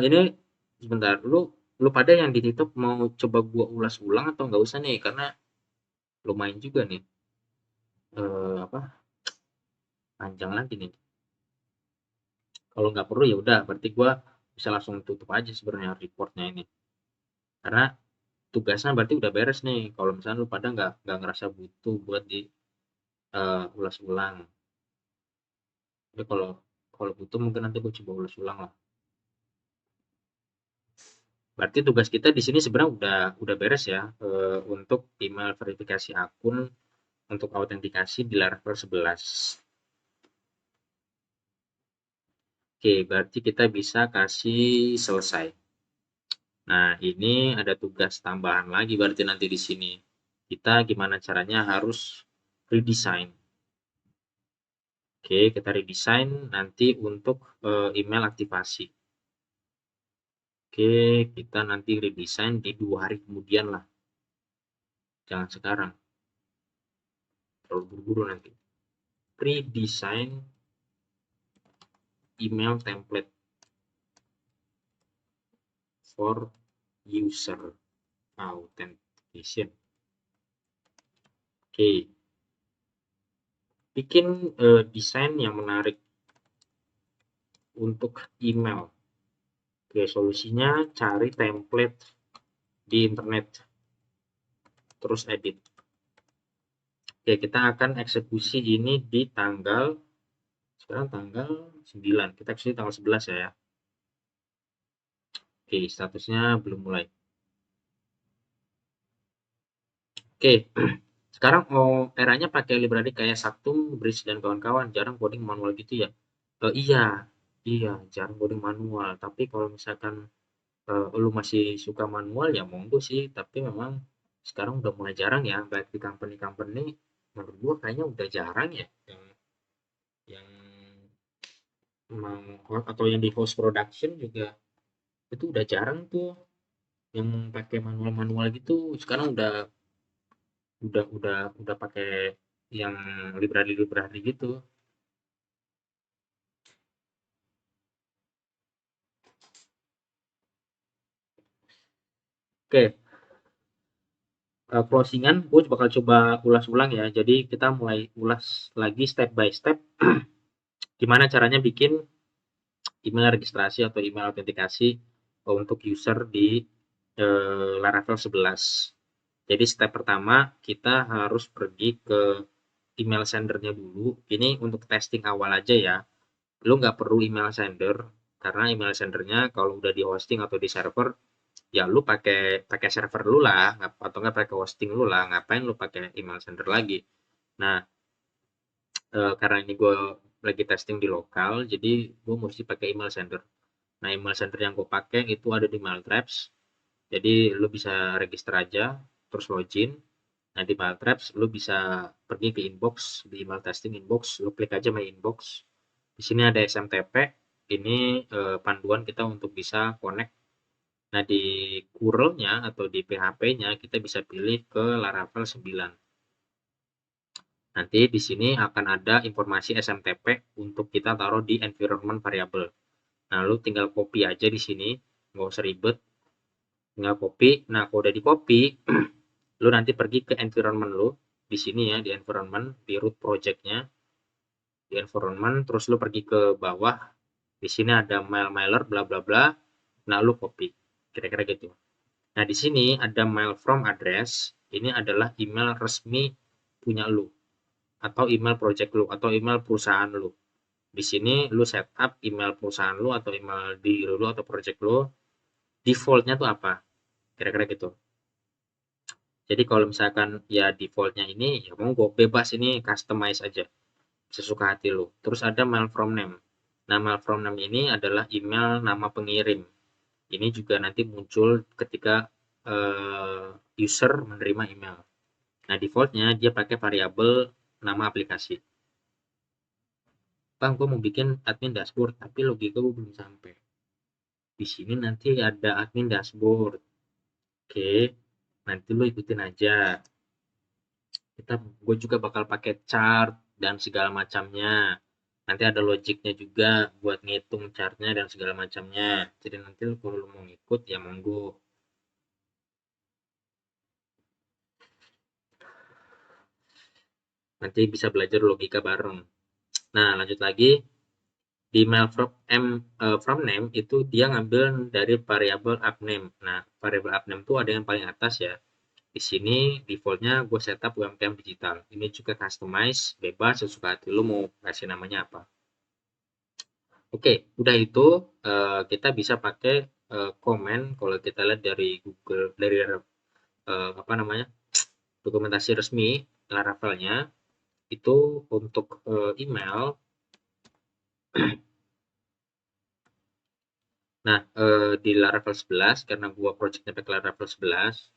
Ini sebentar, lu pada yang di TikTok mau coba gua ulas ulang atau nggak usah nih? Karena lumayan juga nih. Apa? Panjang lagi nih. Kalau nggak perlu ya udah, berarti gua bisa langsung tutup aja sebenarnya reportnya ini. Karena tugasnya berarti udah beres nih. Kalau misalnya lu pada nggak ngerasa butuh buat di ulas ulang. Tapi kalau kalau butuh mungkin nanti gue coba ulas ulang lah. Berarti tugas kita di sini sebenarnya udah beres ya untuk email verifikasi akun untuk autentikasi di Laravel 11. Oke, berarti kita bisa kasih selesai. Nah, ini ada tugas tambahan lagi berarti nanti di sini. Kita gimana caranya harus redesign. Oke, kita redesign nanti untuk email aktivasi. Oke, kita nanti redesign di 2 hari kemudian lah. Jangan sekarang. terlalu buru-buru nanti. Pre-design email template for user authentication. Oke, bikin desain yang menarik untuk email. Oke, solusinya cari template di internet, terus edit. Oke, kita akan eksekusi ini di tanggal, sekarang tanggal 9, kita eksekusi tanggal 11 ya. Oke, statusnya belum mulai. Oke, sekarang eranya pakai library kayak Saktum, Bridge, dan kawan-kawan. Jarang coding manual gitu ya? Iya, iya, jarang coding manual. Tapi kalau misalkan lu masih suka manual ya monggo sih. Tapi memang sekarang udah mulai jarang ya, baik di company-company, menurut gua kayaknya udah jarang ya yang atau yang di host production juga itu udah jarang tuh yang pakai manual-manual gitu. Sekarang udah pakai yang library-library gitu. Oke, closingan gue bakal coba ulas ulang ya. Jadi kita mulai ulas lagi step by step gimana caranya bikin email registrasi atau email autentikasi untuk user di Laravel 11. Jadi step pertama kita harus pergi ke email sendernya dulu. Ini untuk testing awal aja ya. Lu nggak perlu email sender karena email sendernya kalau udah di hosting atau di server ya lu pakai pakai server lu lah atau nggak pakai hosting lu lah, ngapain lu pakai email sender lagi. Nah, karena ini gue lagi testing di lokal, jadi gue mesti pakai email sender. Nah, email sender yang gue pakai itu ada di Mailtraps, jadi lu bisa register aja terus login. Nah, di Mailtraps lu bisa pergi ke inbox, di email testing inbox, lu klik aja my inbox. Di sini ada SMTP, ini panduan kita untuk bisa connect. Nah, di curl-nya atau di PHP-nya kita bisa pilih ke Laravel 9. Nanti di sini akan ada informasi SMTP untuk kita taruh di environment variable. Nah, lu tinggal copy aja di sini, nggak usah ribet, tinggal copy. Nah, kalau udah di copy, lu nanti pergi ke environment lu, di sini ya, di environment, di root project-nya, di environment, terus lu pergi ke bawah, di sini ada mail-mailer, bla bla bla, nah lu copy, kira-kira gitu. Nah, di sini ada mail from address, ini adalah email resmi punya lu, atau email project lu, atau email perusahaan lu. Di sini lu setup email perusahaan lu, atau email diri lu, atau project lu, defaultnya tuh apa, kira-kira gitu. Jadi kalau misalkan ya defaultnya ini, ya monggo bebas, ini customize aja, sesuka hati lu. Terus ada mail from name. Nah, mail from name ini adalah email nama pengirim. Ini juga nanti muncul ketika user menerima email. Nah, defaultnya dia pakai variabel nama aplikasi. Bang, gue mau bikin admin dashboard, tapi logika gue belum sampai. Di sini nanti ada admin dashboard. Oke, nanti lo ikutin aja. Gue juga bakal pakai chart dan segala macamnya. Nanti ada logiknya juga buat ngitung chartnya dan segala macamnya. Jadi nanti kalau lo mau ngikut ya monggo. Nanti bisa belajar logika bareng. Nah, lanjut lagi. Di mail from name itu dia ngambil dari variabel app name. Nah, variabel app name itu ada yang paling atas ya. Di sini defaultnya gue setup UMKM digital. Ini juga customize, bebas, sesuka hati lu mau kasih namanya apa. Oke, udah itu kita bisa pakai komen kalau kita lihat dari Google, dari apa namanya, dokumentasi resmi Laravelnya itu untuk email. Nah, di Laravel 11 karena gua projectnya pakai Laravel 11,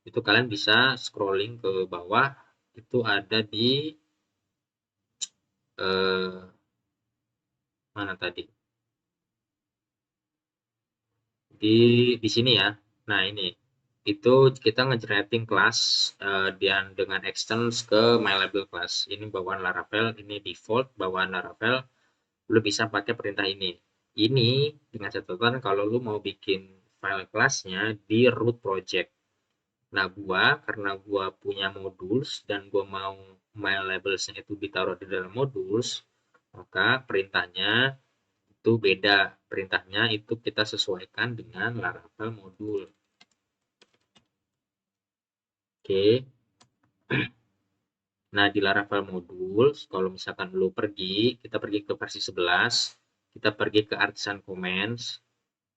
itu kalian bisa scrolling ke bawah, itu ada di mana tadi? Di sini ya. Nah, ini. itu kita nge-generating kelas dan dengan extends ke MyLabel class. Ini bawaan Laravel, ini default bawaan Laravel. Lu bisa pakai perintah ini. Ini dengan catatan kalau lu mau bikin file kelasnya di root project. Nah, karena gua punya modules dan gua mau MyLabelsnya itu ditaruh di dalam modules, maka perintahnya itu beda. Perintahnya itu kita sesuaikan dengan Laravel modul. Oke. Nah, di Laravel Modules, kalau misalkan lu kita pergi ke versi 11, kita pergi ke Artisan Commands,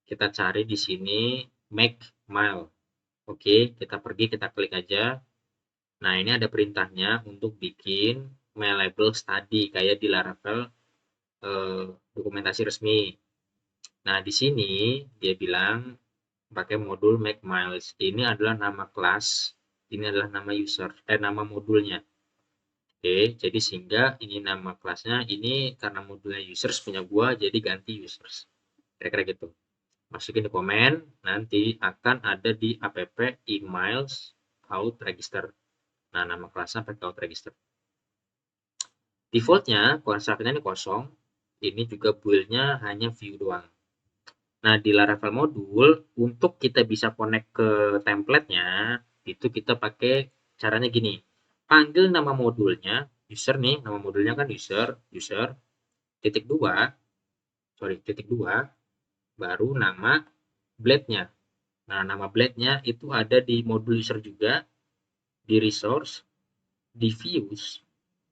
kita cari di sini make mile. Oke, kita pergi, kita klik aja. Nah, ini ada perintahnya untuk bikin MyLabel study kayak di Laravel dokumentasi resmi. Nah, di sini dia bilang pakai modul make miles. Ini adalah nama kelas, ini adalah nama user, nama modulnya. Oke, jadi sehingga ini nama kelasnya, ini karena modulnya users punya gua, jadi ganti users. Kira-kira gitu. Masukin di komen, nanti akan ada di app emails out register. Nah, nama kelasnya pakai out register. Defaultnya, konstruknya ini kosong. Ini juga build-nya hanya view doang. Nah, di Laravel modul, untuk kita bisa connect ke template-nya, itu kita pakai caranya gini. Panggil nama modulnya, user nih, nama modulnya kan user, titik dua, baru nama blade-nya. Nah, nama blade-nya itu ada di modul user juga, di resource, di views.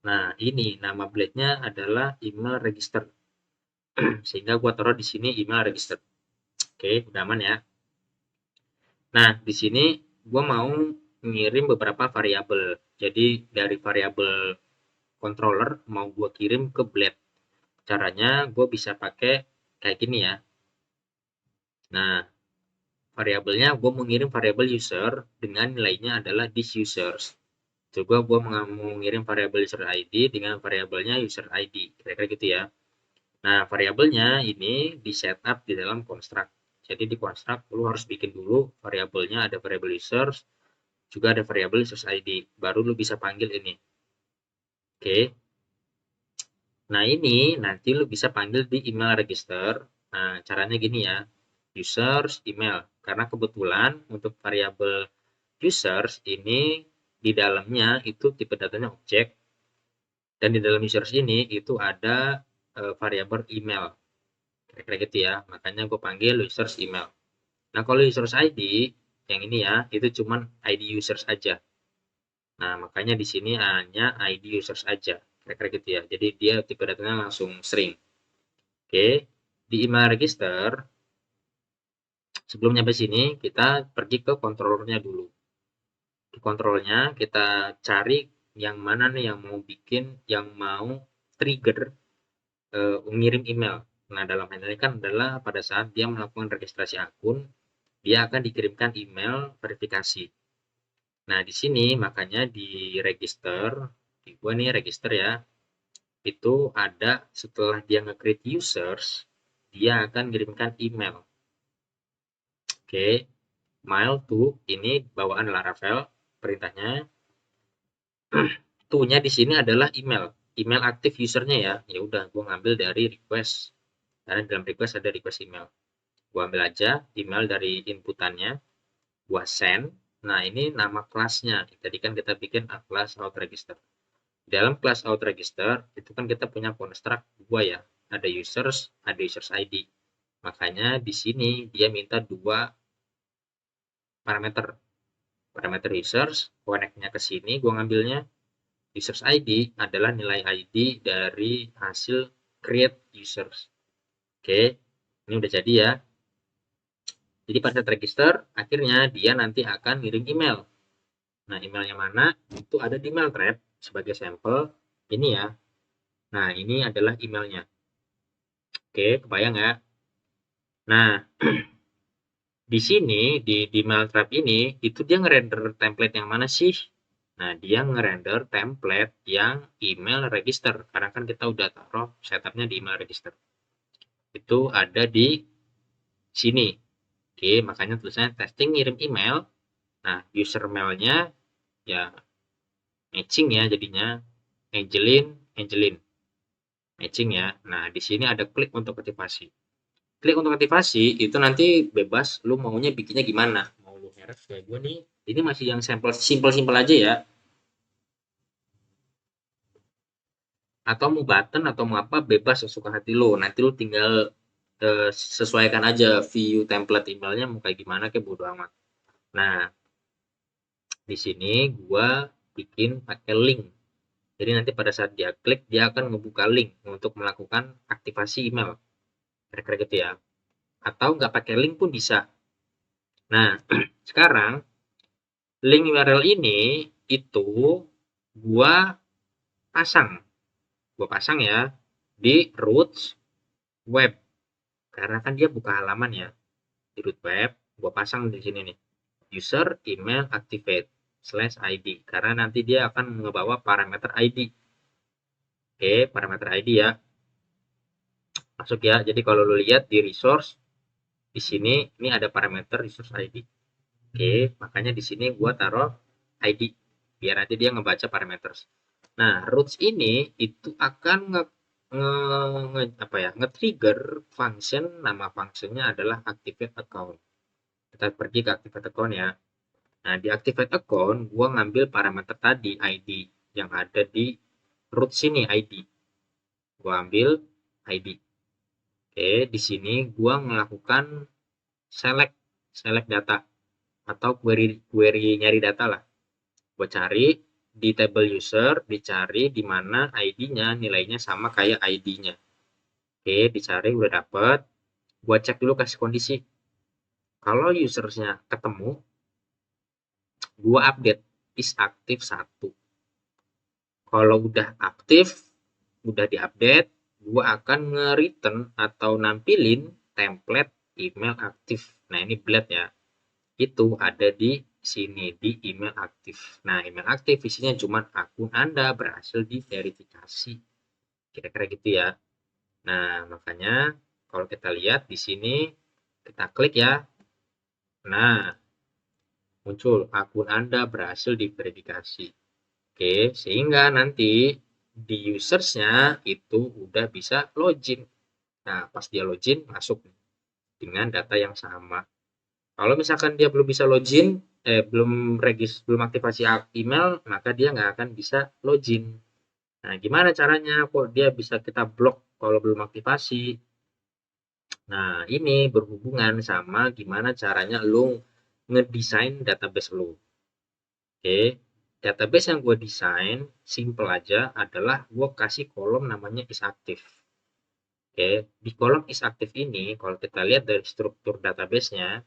Nah, ini nama blade-nya adalah email register. Sehingga gua taruh di sini email register. Oke, udah aman ya. Nah, di sini gua mau ngirim beberapa variabel. Jadi dari variabel controller mau gua kirim ke blade. Caranya gue bisa pakai kayak gini ya. Nah, variabelnya gue mengirim variabel user dengan nilainya adalah this users. Coba gue mau mengirim variabel user ID dengan variabelnya user ID. Kira-kira gitu ya. Nah, variabelnya ini di setup di dalam construct. Jadi di construct lu harus bikin dulu variabelnya, ada variabel users, juga ada variabel users ID. Baru lu bisa panggil ini. Oke. Nah, ini nanti lu bisa panggil di email register. Nah, caranya gini ya. Users email. Karena kebetulan untuk variabel users ini di dalamnya itu tipe datanya objek, dan di dalam users ini itu ada variabel email. Kira-kira gitu ya. Makanya gue panggil users email. Nah, kalau users ID yang ini ya, itu cuman ID users aja. Nah, makanya di sini hanya ID users aja. Kira-kira gitu ya. Jadi dia tipe datanya langsung string. Oke. Di email register, sebelum nyampe sini, kita pergi ke controllernya dulu. Di controlnya, kita cari yang mana nih yang mau trigger ngirim email. Nah, dalam hal ini kan adalah pada saat dia melakukan registrasi akun, dia akan dikirimkan email verifikasi. Nah, di sini makanya di register, di gua nih register ya, itu ada setelah dia nge-create users, dia akan kirimkan email. Oke, mail to ini bawaan Laravel perintahnya. To-nya di sini adalah email aktif usernya ya. Ya udah, gue ngambil dari request. Karena dalam request ada request email. Gue ambil aja email dari inputannya, gue send. Nah, ini nama kelasnya. Tadi kan kita bikin kelas out register. Dalam kelas out register itu kan kita punya construct dua ya. Ada users ID. Makanya di sini dia minta dua parameter. Parameter users, connect-nya ke sini, gue ngambilnya. Users ID adalah nilai ID dari hasil create users. Oke, ini udah jadi ya. Jadi pada saat register, akhirnya dia nanti akan ngirim email. Nah, emailnya mana? Itu ada di mail thread sebagai sampel. Ini ya. Nah, ini adalah emailnya. Oke, kebayang ya? Nah, di sini, di mail thread ini, itu dia ngerender template yang mana sih? Nah, dia ngerender template yang email register. Karena kan kita udah taruh setupnya di email register. Itu ada di sini. Oke, makanya tulisannya testing ngirim email. Nah, user mailnya ya matching ya jadinya Angelin matching ya. Nah, di sini ada klik untuk aktivasi. Klik untuk aktivasi itu nanti bebas lu maunya bikinnya gimana. Mau lu heret kayak gue nih. Ini masih yang sampel simple aja ya. Atau mau button atau mau apa bebas sesuka hati lu. Nanti lu tinggal sesuaikan aja view template emailnya mau kayak gimana kayak bodo amat. Nah, di sini gua bikin pakai link. Jadi nanti pada saat dia klik dia akan ngebuka link untuk melakukan aktivasi email. Kira-kira gitu ya. Atau nggak pakai link pun bisa. Nah, sekarang link URL ini itu gua pasang. Gua pasang ya di root web. Karena kan dia buka halaman ya. Di root web, gua pasang di sini nih. User email activate /id. Karena nanti dia akan ngebawa parameter ID. Oke, parameter ID ya. Masuk ya. Jadi kalau lu lihat di resource di sini ini ada parameter resource ID. Oke, makanya di sini gua taruh ID biar nanti dia ngebaca parameter. Nah, roots ini itu akan nge-trigger function, nama functionnya adalah activate account. Kita pergi ke activate account ya. Nah, di activate account gua ngambil parameter tadi ID yang ada di roots ini ID. Gua ambil ID. Oke, di sini gua melakukan select data atau query nyari data lah. Gue cari di table user, dicari di mana ID-nya nilainya sama kayak ID-nya. Oke, dicari udah dapet. Gue cek dulu kasih kondisi. Kalau usernya ketemu, gue update is aktif 1. Kalau udah aktif, udah diupdate, gue akan nge-return atau nampilin template email aktif. Nah, ini blade ya. Itu ada di sini di email aktif. Nah, email aktif isinya cuma akun Anda berhasil diverifikasi. Kira-kira gitu ya. Nah, makanya kalau kita lihat di sini kita klik ya. Nah, muncul akun Anda berhasil diverifikasi. Oke, sehingga nanti di usersnya itu udah bisa login. Nah, pas dia login masuk dengan data yang sama. Kalau misalkan dia belum bisa login, belum aktivasi email, maka dia nggak akan bisa login. Nah, gimana caranya? Kok dia bisa kita blok kalau belum aktivasi? Nah, ini berhubungan sama gimana caranya lu ngedesain database lu. Oke, database yang gue desain simple aja adalah gue kasih kolom namanya isActive. Oke, di kolom isActive ini kalau kita lihat dari struktur database-nya,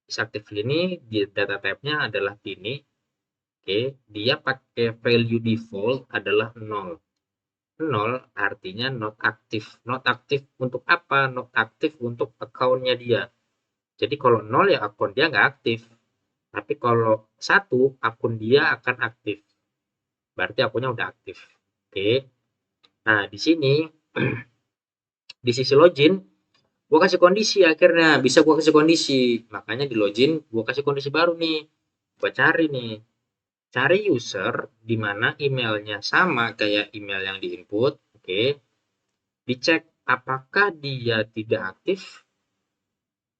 isActive ini di data type-nya adalah ini. Oke, dia pakai value default adalah 0. 0 artinya not aktif. Not aktif untuk apa? Not aktif untuk account-nya dia. Jadi kalau 0 ya akun dia nggak aktif. Tapi kalau 1 akun dia akan aktif. Berarti akunnya udah aktif. Oke. Nah, di sini di sisi login gue kasih kondisi akhirnya bisa gue kasih kondisi. Makanya di login gue kasih kondisi baru nih. Gue cari nih. Cari user di mana emailnya sama kayak email yang diinput. Oke. Dicek apakah dia tidak aktif.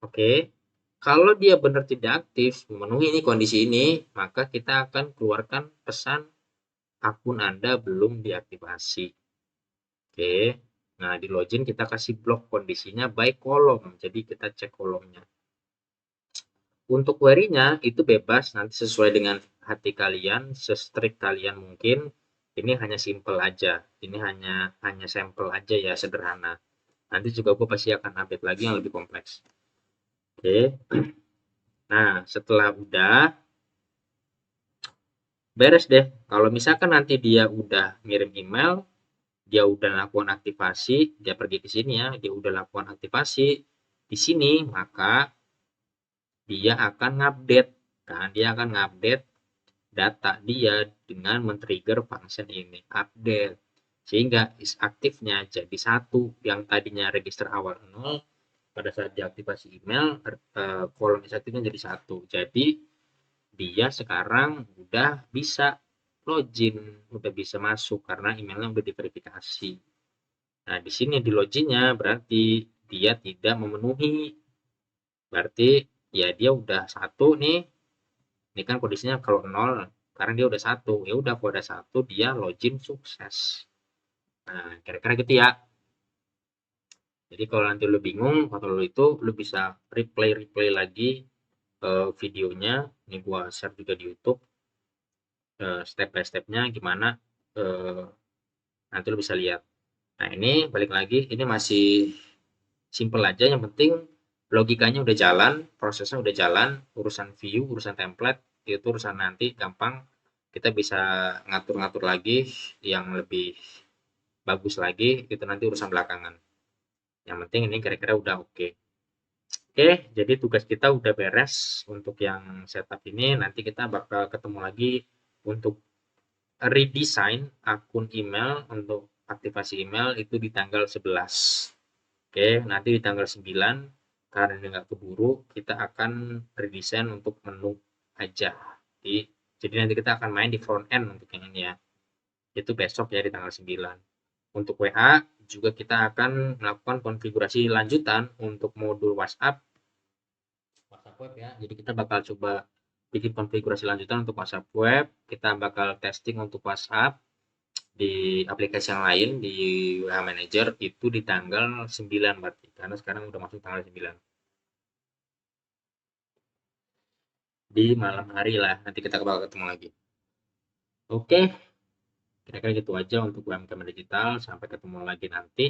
Oke. Kalau dia benar tidak aktif, memenuhi ini kondisi ini, maka kita akan keluarkan pesan akun Anda belum diaktifasi. Oke. Nah, di login kita kasih blok kondisinya by kolom. Jadi kita cek kolomnya. Untuk query-nya itu bebas nanti sesuai dengan hati kalian, se-strict kalian mungkin. Ini hanya simple aja. Ini hanya sampel aja ya, sederhana. Nanti juga gue pasti akan update lagi yang lebih kompleks. Oke. Nah, setelah udah beres deh. Kalau misalkan nanti dia udah ngirim email, dia udah lakukan aktivasi, dia pergi ke sini ya, dia udah lakukan aktivasi di sini, maka dia akan ngupdate. Kan dia akan ngupdate data dia dengan men-trigger function ini, update. Sehingga is aktifnya jadi 1, yang tadinya register awal 0, pada saat diaktifasi email, kolom is aktifnya jadi 1. Jadi dia sekarang udah bisa login, udah bisa masuk karena emailnya udah diverifikasi. Nah, di sini di loginnya berarti dia tidak memenuhi. Berarti ya dia udah satu nih. Ini kan kondisinya kalau nol, sekarang dia udah satu. Ya udah kalau ada satu dia login sukses. Nah, kira-kira gitu ya. Jadi kalau nanti lu bingung, kalau lu itu lu bisa replay lagi videonya. Ini gua share juga di YouTube step by stepnya gimana. eh, Nanti lu bisa lihat. Nah, ini balik lagi, ini masih simple aja. Yang penting logikanya udah jalan, prosesnya udah jalan, urusan view, urusan template itu urusan nanti gampang. Kita bisa ngatur-ngatur lagi yang lebih bagus lagi, itu nanti urusan belakangan. Yang penting ini kira-kira udah oke. Oke, jadi tugas kita udah beres untuk yang setup ini. Nanti kita bakal ketemu lagi untuk redesign akun email untuk aktivasi email itu di tanggal 11. Oke, nanti di tanggal 9 karena ini nggak keburu, kita akan redesign untuk menu aja. Jadi nanti kita akan main di front end untuk yang ini ya. Itu besok ya di tanggal 9. Untuk WA juga kita akan melakukan konfigurasi lanjutan untuk modul WhatsApp web ya. Jadi kita bakal coba bikin konfigurasi lanjutan untuk WhatsApp web. Kita bakal testing untuk WhatsApp di aplikasi yang lain di WA Manager itu di tanggal 9 berarti. Karena sekarang udah masuk tanggal 9. Di malam hari lah. Nanti kita bakal ketemu lagi. Oke, kira-kira gitu aja untuk UMKM digital. Sampai ketemu lagi nanti.